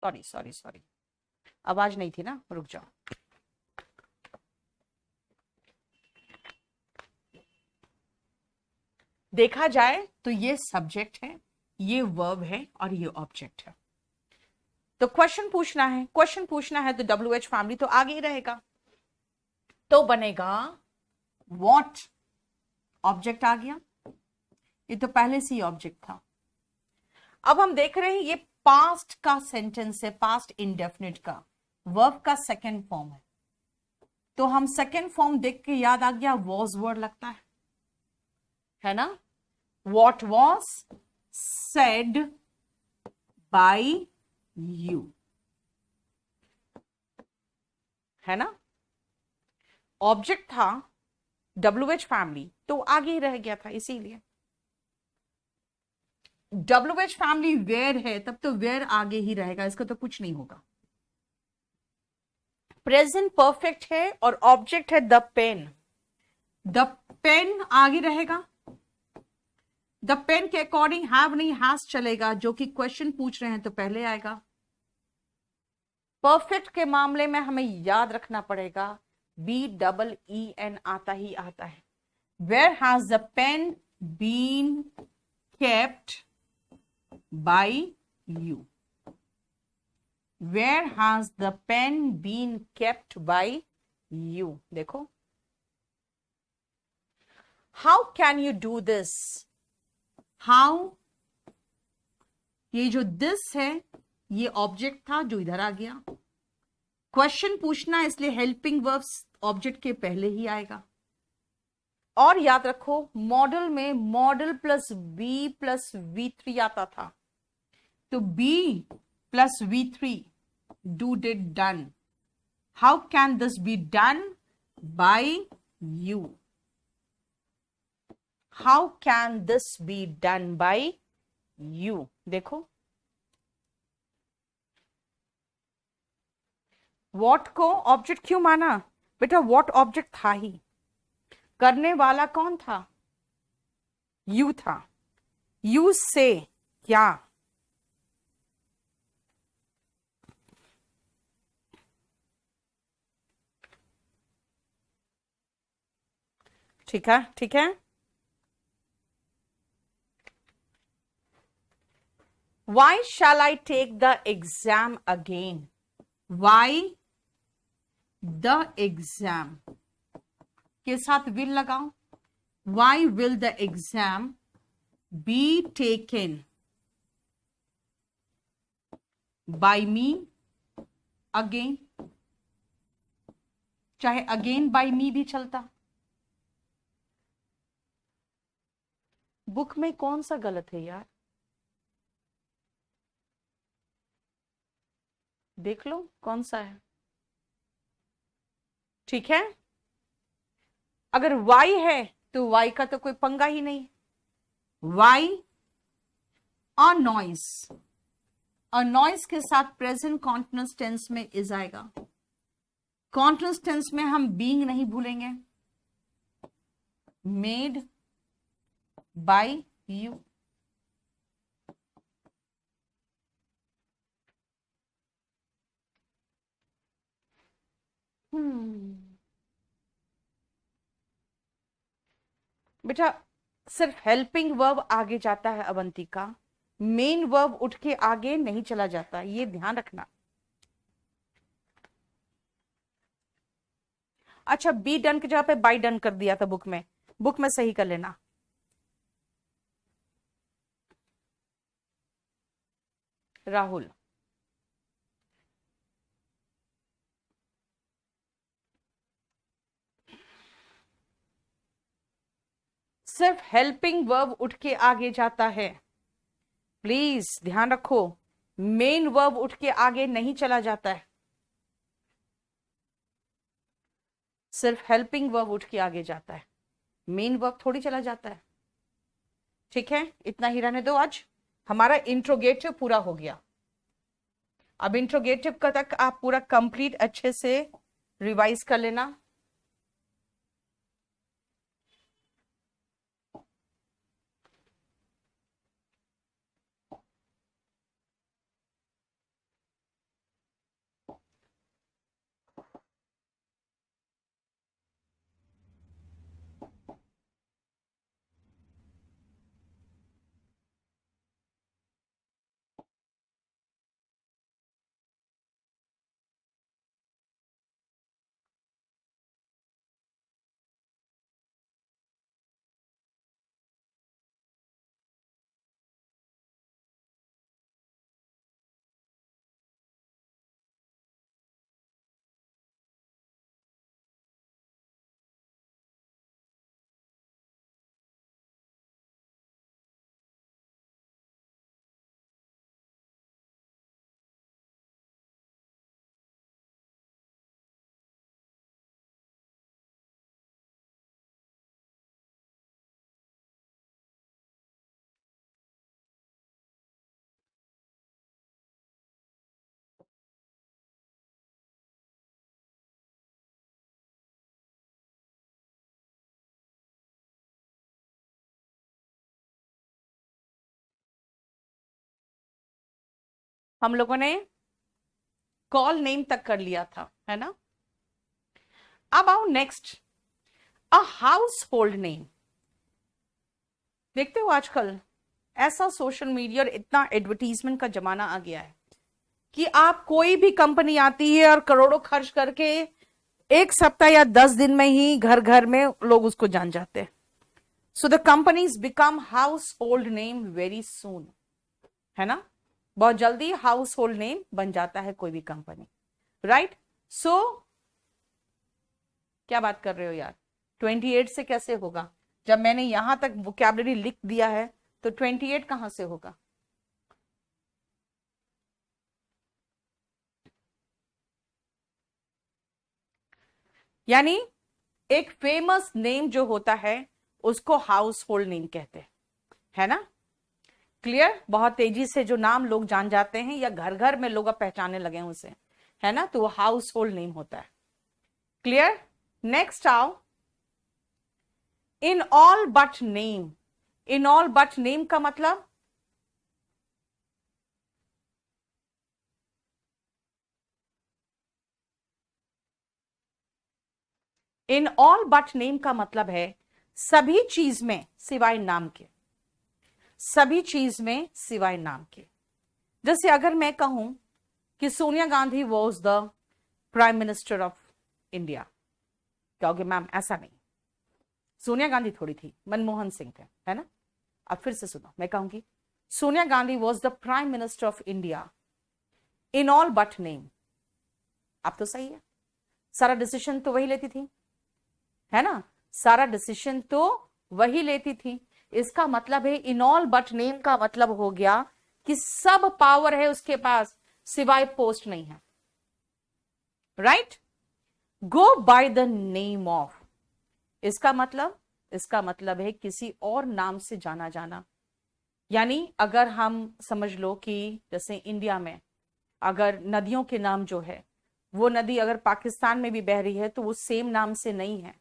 सॉरी सॉरी सॉरी, आवाज नहीं थी ना, रुक जाओ। देखा जाए तो ये सब्जेक्ट है, ये वर्ब है और ये ऑब्जेक्ट है। तो क्वेश्चन पूछना है तो WH फैमिली तो आगे ही रहेगा, तो बनेगा व्हाट, ऑब्जेक्ट आ गया, ये तो पहले से ही ऑब्जेक्ट था। अब हम देख रहे हैं ये पास्ट का सेंटेंस है, पास्ट इंडेफिनिट का, वर्ब का सेकंड फॉर्म है। तो हम सेकंड फॉर्म देख के याद आ गया, वॉज वर्ड लगता है ना। What was said bye you, है ना। ऑब्जेक्ट था WH फैमिली तो आगे ही रह गया था, इसीलिए WH फैमिली वेयर है तब तो वेयर आगे ही रहेगा, इसका तो कुछ नहीं होगा। प्रेजेंट परफेक्ट है और ऑब्जेक्ट है द पेन, द पेन आगे रहेगा। द पेन के अकॉर्डिंग हैव नहीं हैज चलेगा, जो कि क्वेश्चन पूछ रहे हैं तो पहले आएगा। परफेक्ट के मामले में हमें याद रखना पड़ेगा BEEN आता ही आता है। Where has the pen been kept by you, where has the pen been kept by you. देखो, how can you do this, how, ये जो दिस है ये ऑब्जेक्ट था जो इधर आ गया। क्वेश्चन पूछना इसलिए हेल्पिंग वर्ब्स ऑब्जेक्ट के पहले ही आएगा। और याद रखो मॉडल में model plus B plus V3 आता था, तो B plus V3 do did done, how can this be done by you, how can this be done by you. देखो व्हाट को ऑब्जेक्ट क्यों माना बेटा, व्हाट ऑब्जेक्ट था ही, करने वाला कौन था, यू था, यू से क्या, ठीक है ठीक है। Why shall I take the exam again? Why the exam के साथ will लगाओ, why will the exam be taken by me again, चाहे again by me भी चलता। बुक में कौन सा गलत है यार, देख लो कौन सा है, ठीक है। अगर वाई है तो वाई का तो कोई पंगा ही नहीं, वाई और नॉइस, और नॉइस के साथ प्रेजेंट कॉन्टिन्यूअस टेंस में इज आएगा। कॉन्टिन्यूअस टेंस में हम बीइंग नहीं भूलेंगे, मेड बाय यू, बेटा सिर्फ हेल्पिंग वर्ब आगे जाता है अवंतिका, मेन वर्ब उठ के आगे नहीं चला जाता, ये ध्यान रखना। अच्छा बी डन की जगह पे बाई डन कर दिया था बुक में, बुक में सही कर लेना। राहुल सिर्फ हेल्पिंग वर्ब उठ के आगे जाता है, प्लीज ध्यान रखो, मेन वर्ब उठ के आगे नहीं चला जाता है, सिर्फ हेल्पिंग वर्ब उठ के आगे जाता है, मेन वर्ब थोड़ी चला जाता है। ठीक है, इतना ही रहने दो, आज हमारा इंट्रोगेटिव पूरा हो गया। अब इंट्रोगेटिव का तक आप पूरा कंप्लीट अच्छे से रिवाइज कर लेना। हम लोगों ने कॉल नेम तक कर लिया था, है ना। अब आओ next, a house hold name. देखते हो आजकल ऐसा सोशल मीडिया और इतना एडवर्टीजमेंट का जमाना आ गया है कि आप कोई भी कंपनी आती है और करोड़ों खर्च करके एक सप्ताह या 10 दिन में ही घर घर में लोग उसको जान जाते हैं। So the companies become house hold name very soon, है ना। बहुत जल्दी हाउस होल्ड नेम बन जाता है कोई भी कंपनी, राइट। सो क्या बात कर रहे हो यार, 28 से कैसे होगा? जब मैंने यहां तक वोकैबुलरी लिख दिया है तो 28 कहां से होगा? यानी एक फेमस नेम जो होता है उसको हाउस होल्ड नेम कहते हैं, है ना। क्लियर? बहुत तेजी से जो नाम लोग जान जाते हैं या घर घर में लोग अब पहचानने लगे हैं उसे, है ना, तो वो हाउस होल्ड नेम होता है। क्लियर? नेक्स्ट आओ, in all but name. In all but name का मतलब इन ऑल बट नेम का मतलब है सभी चीज में सिवाय नाम के, सभी चीज में सिवाय नाम के। जैसे अगर मैं कहूं कि Sonia Gandhi was the prime minister of India, कहोगे मैम ऐसा नहीं, सोनिया गांधी थोड़ी थी, मनमोहन सिंह थे, है ना। अब फिर से सुनो, मैं कहूंगी Sonia Gandhi was the prime minister of India in all but name. अब तो सही है, सारा डिसीजन तो वही लेती थी, है ना, सारा डिसीजन तो वही लेती थी। इसका मतलब है इन ऑल बट नेम का मतलब हो गया कि सब पावर है उसके पास सिवाय पोस्ट नहीं है, right. Go by the name of, इसका मतलब है किसी और नाम से जाना जाना। यानी अगर हम समझ लो कि जैसे इंडिया में अगर नदियों के नाम जो है वो नदी अगर पाकिस्तान में भी बह रही है तो वो सेम नाम से नहीं है,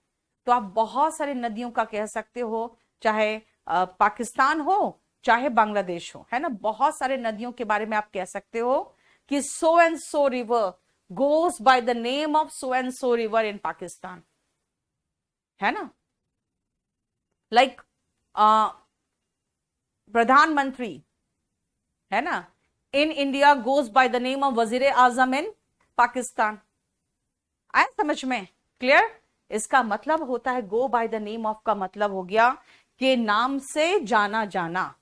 तो आप बहुत सारे नदियों का कह सकते हो, चाहे पाकिस्तान हो चाहे बांग्लादेश हो, है ना। बहुत सारे नदियों के बारे में आप कह सकते हो कि so and so river goes by the name of so and so river in Pakistan, है ना। लाइक प्रधानमंत्री, है ना, in India goes by the name of वजीर आजम इन पाकिस्तान। आए समझ में? क्लियर? इसका मतलब होता है गो बाय द नेम ऑफ का मतलब हो गया कि नाम से जाना जाना।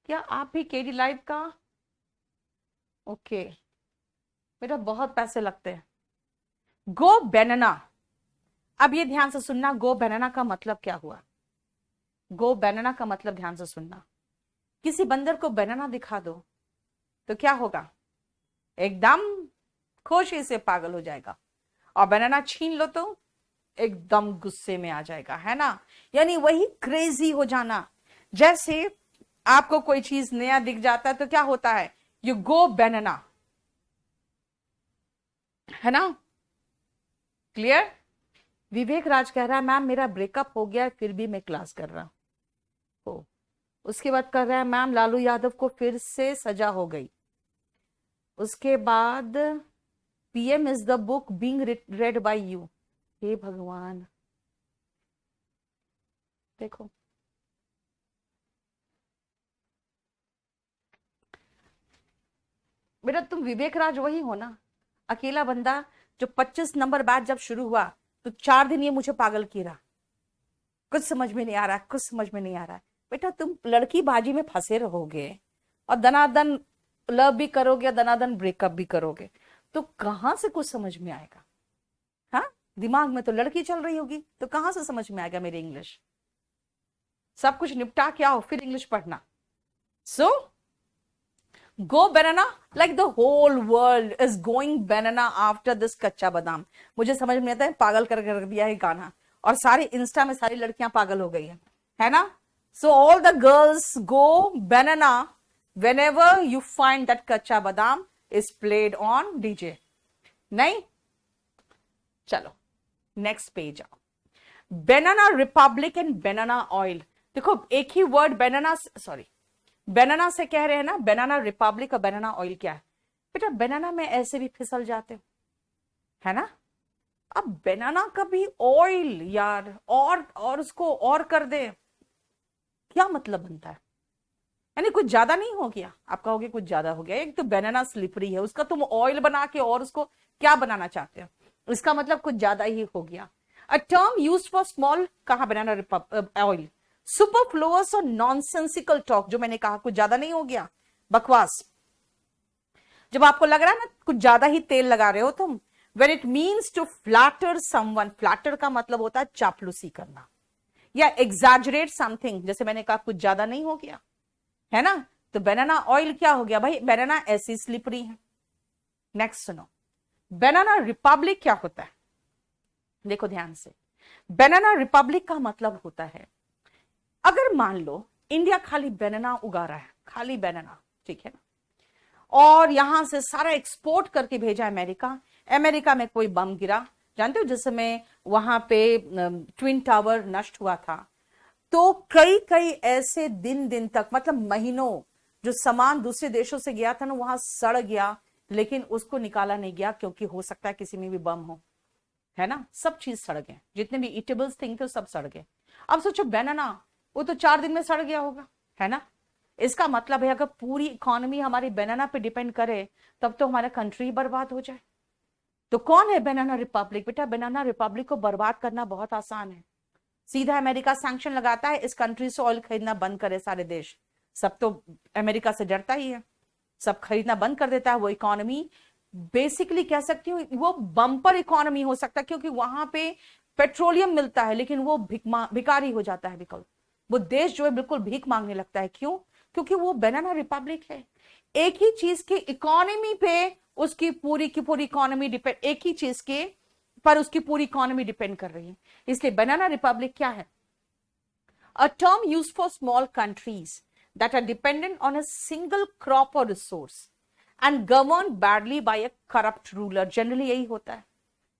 क्या आप भी केडी लाइव का? ओके, बेटा बहुत पैसे लगते हैं। गो बैनना, अब ये ध्यान से सुनना, गो बैनना का मतलब क्या हुआ। गो बैनना का मतलब ध्यान से सुनना, किसी बंदर को बैनना दिखा दो तो क्या होगा, एकदम खुशी से पागल हो जाएगा, और बनाना छीन लो तो एकदम गुस्से में आ जाएगा, है ना। यानी वही क्रेजी हो जाना। जैसे आपको कोई चीज नया दिख जाता है तो क्या होता है, यू गो बनाना, है ना। क्लियर? विवेक राज कह रहा है मैम मेरा ब्रेकअप हो गया फिर भी मैं क्लास कर रहा हूं। उसके बाद कर रहा है मैम लालू यादव को फिर से सजा हो गई। उसके बाद PM is the book being read by you. हे भगवान, देखो बेटा तुम विवेक राज वही हो ना, अकेला बंदा जो 25 नंबर बाद जब शुरू हुआ तो 4 दिन ये मुझे पागल किया रहा, कुछ समझ में नहीं आ रहा, कुछ समझ में नहीं आ रहा। बेटा तुम लड़की बाजी में फंसे रहोगे और दनादन लव भी करोगे और दनादन ब्रेकअप भी करोगे, तो कहां से कुछ समझ में आएगा। हाँ, दिमाग में तो लड़की चल रही होगी तो कहां से समझ में आएगा मेरी इंग्लिश। सब कुछ निपटा के आओ फिर इंग्लिश पढ़ना। So go banana, like the whole world is going banana after this Kacha Badam. मुझे समझ में आता है, पागल कर रख दिया है गाना, और सारे इंस्टा में सारी लड़कियां पागल हो गई है ना। So all the girls go banana whenever you find that कच्चा बादाम is played on DJ। नहीं, चलो नेक्स्ट पेज आओ। बनाना रिपब्लिक एंड बनाना ऑयल। देखो एक ही वर्ड बनाना, सॉरी बनाना से कह रहे हैं ना, बनाना रिपब्लिक और बनाना ऑयल क्या है बेटा? बनाना में ऐसे भी फिसल जाते हो, है ना। अब बनाना का भी ऑयल यार, और उसको और कर दे, क्या मतलब बनता है? यानी कुछ ज्यादा नहीं हो गया? आप कहोगे कुछ ज्यादा हो गया। एक तो बनाना स्लिपरी है, उसका तुम ऑयल बना के और उसको क्या बनाना चाहते हो? इसका मतलब कुछ ज्यादा ही हो गया। A term used for small, कहा बनाना ऑयल, सुपरफ्लुअस और नॉनसेंसिकल टॉक, जो मैंने कहा कुछ ज्यादा नहीं हो गया, बकवास। जब आपको लग रहा है ना कुछ ज्यादा ही तेल लगा रहे हो तुम, when it means to flatter someone, flatter का मतलब होता है चापलूसी करना या exaggerate something, जैसे मैंने कहा कुछ ज्यादा नहीं हो गया, है ना। तो बनाना ऑयल क्या हो गया भाई? बनाना ऐसी स्लिपरी है। नेक्स्ट सुनो, बनाना रिपब्लिक क्या होता है? देखो ध्यान से, बनाना रिपब्लिक का मतलब होता है, अगर मान लो इंडिया खाली बनाना उगा रहा है, खाली बनाना, ठीक है ना, और यहां से सारा एक्सपोर्ट करके भेजा अमेरिका, अमेरिका में कोई बम गिरा, जानते हो जिस समय वहां पे ट्विन टावर नष्ट हुआ था, तो कई कई ऐसे दिन तक, मतलब महीनों, जो सामान दूसरे देशों से गया था ना वहां सड़ गया, लेकिन उसको निकाला नहीं गया, क्योंकि हो सकता है किसी में भी बम हो, है ना। सब चीज सड़ गए, जितने भी ईटेबल्स थिंग थे सब सड़ गए। अब सोचो बनाना, वो तो 4 दिन में सड़ गया होगा, है ना। इसका मतलब है अगर पूरी इकोनॉमी हमारी बनाना पे डिपेंड करे, तब तो हमारा कंट्री बर्बाद हो जाए। तो कौन है बनाना रिपब्लिक? बेटा बनाना रिपब्लिक को बर्बाद करना बहुत आसान है। सीधा अमेरिका सैंक्शन लगाता है, इस कंट्री से ऑयल खरीदना बंद करे सारे देश। सब तो अमेरिका से डरता ही है, सब खरीदना बंद कर देता है। वो इकोनॉमी बेसिकली कह सकती हूँ वो बम्पर इकोनॉमी हो सकता है, क्योंकि वहां पे पेट्रोलियम मिलता है, लेकिन वो भिकारी हो जाता है, बिल्कुल वो देश जो है बिल्कुल भीख मांगने लगता है। क्यों? क्योंकि वो बनाना रिपब्लिक है। एक ही चीज की इकोनॉमी पे उसकी पूरी की पूरी इकोनॉमी डिपेंड, एक ही चीज के पर उसकी पूरी इकोनॉमी डिपेंड कर रही है। इसलिए बनाना रिपब्लिक क्या है? A term use for small countries that are dependent on a single crop और resource and govern badly by a corrupt ruler. Generally यही होता है,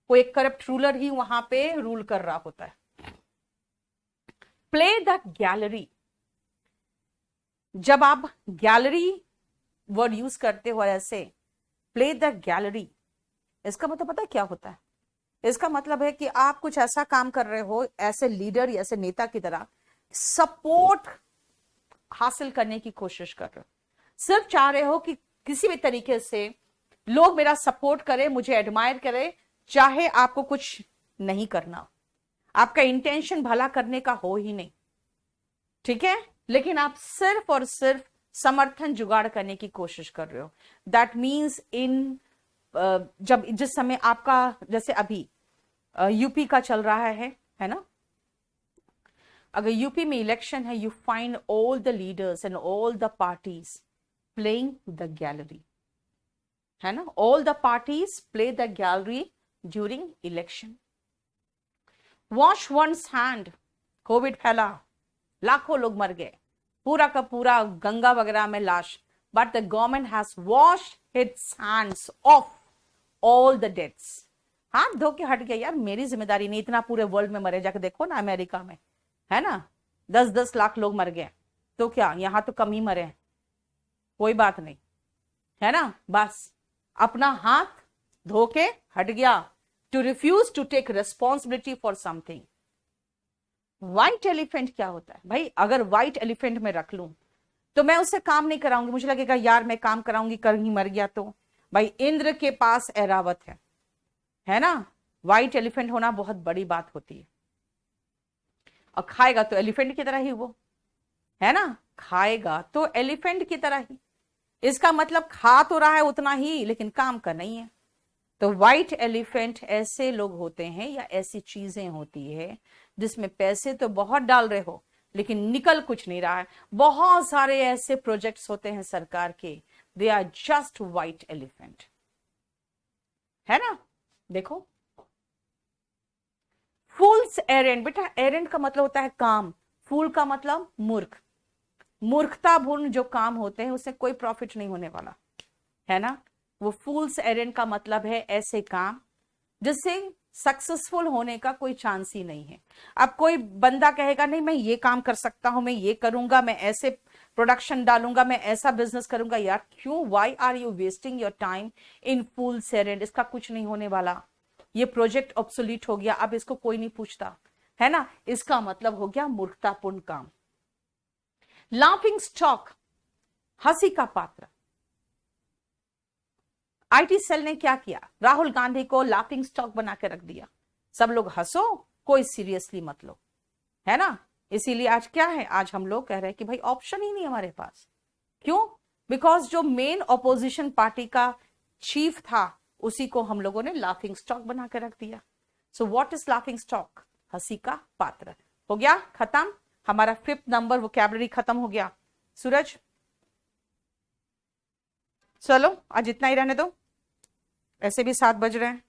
कोई एक करप्ट रूलर ही वहां पे रूल कर रहा होता है। प्ले द गैलरी, जब आप गैलरी वर्ड यूज करते हो ऐसे, प्ले द गैलरी, इसका मतलब पता है क्या होता है? इसका मतलब है कि आप कुछ ऐसा काम कर रहे हो ऐसे लीडर या ऐसे नेता की तरह, सपोर्ट हासिल करने की कोशिश कर रहे हो, सिर्फ चाह रहे हो कि किसी भी तरीके से लोग मेरा सपोर्ट करें, मुझे एडमायर करें, चाहे आपको कुछ नहीं करना, आपका इंटेंशन भला करने का हो ही नहीं, ठीक है, लेकिन आप सिर्फ और सिर्फ समर्थन जुगाड़ करने की कोशिश कर रहे हो। दैट मीन्स इन जब जिस समय आपका, जैसे अभी यूपी का चल रहा है ना, अगर यूपी में इलेक्शन है, you find all the leaders and all the parties playing the gallery, है ना, all the parties play the gallery during election. Wash once hand, covid फैला, लाखों लोग मर गए, पूरा का पूरा गंगा वगैरह में लाश, but the government has washed it's hands of all the deaths. हाथ धो के हट गया, यार मेरी जिम्मेदारी नहीं, इतना पूरे वर्ल्ड में मरे, जाके देखो ना अमेरिका में, है ना, 10-10 लाख लोग मर गए, तो क्या यहां तो कम ही मरे हैं, कोई बात नहीं, है ना, बस अपना हाथ धो के हट गया, to refuse to take responsibility for something. White elephant क्या होता है भाई? अगर व्हाइट एलिफेंट में रख लूं तो मैं उससे काम नहीं कराऊंगी, मुझे लगेगा यार मैं काम कराऊंगी, कहीं मर गया तो। भाई इंद्र के पास ऐरावत है ना, व्हाइट एलिफेंट होना बहुत बड़ी बात होती है। और खाएगा तो एलिफेंट की तरह ही वो, है ना, खाएगा तो एलिफेंट की तरह ही, इसका मतलब खा तो रहा है उतना ही, लेकिन काम का नहीं है। तो व्हाइट एलिफेंट ऐसे लोग होते हैं या ऐसी चीजें होती है जिसमें पैसे तो बहुत डाल रहे हो लेकिन निकल कुछ नहीं रहा है। बहुत सारे ऐसे प्रोजेक्ट्स होते हैं सरकार के, they are just white elephant, है ना। देखो फूल्स एरेंड, बेटा एरेंड का मतलब होता है काम, फूल का मतलब मूर्ख, मूर्खतापूर्ण जो काम होते हैं उससे कोई प्रॉफिट नहीं होने वाला, है ना। वो फूल्स एरेंड का मतलब है ऐसे काम जिससे सक्सेसफुल होने का कोई चांस ही नहीं है। अब कोई बंदा कहेगा नहीं मैं ये काम कर सकता हूं, मैं ये करूंगा, मैं ऐसे प्रोडक्शन डालूंगा, मैं ऐसा बिजनेस करूंगा, यार क्यों, why are you wasting your time in fool errand? इसका कुछ नहीं होने वाला, ये प्रोजेक्ट ऑब्सोलीट हो गया, अब इसको कोई नहीं पूछता, है ना? इसका मतलब हो गया मूर्खतापूर्ण काम। लाफिंग स्टॉक, हंसी का पात्र। आईटी सेल ने क्या किया? राहुल गांधी को लाफिंग स्टॉक बना के रख दिया। सब लोग हंसो, कोई सीरियसली मत लो, है ना? इसीलिए आज क्या है, आज हम लोग कह रहे हैं कि भाई ऑप्शन ही नहीं हमारे पास। क्यों? बिकॉज जो मेन ऑपोजिशन पार्टी का चीफ था उसी को हम लोगों ने लाफिंग स्टॉक बना के रख दिया। So what is laughing stock? हंसी का पात्र। हो गया खत्म, हमारा 5th नंबर वोकैबुलरी खत्म हो गया। सूरज चलो आज इतना ही रहने दो, ऐसे भी 7 बज रहे हैं।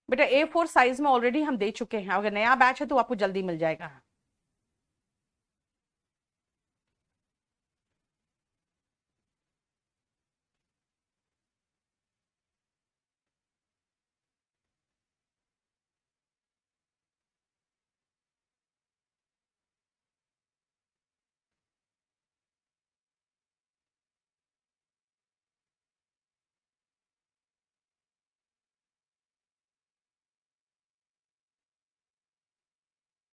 बेटा A4 साइज में ऑलरेडी हम दे चुके हैं, अगर नया बैच है तो आपको जल्दी मिल जाएगा।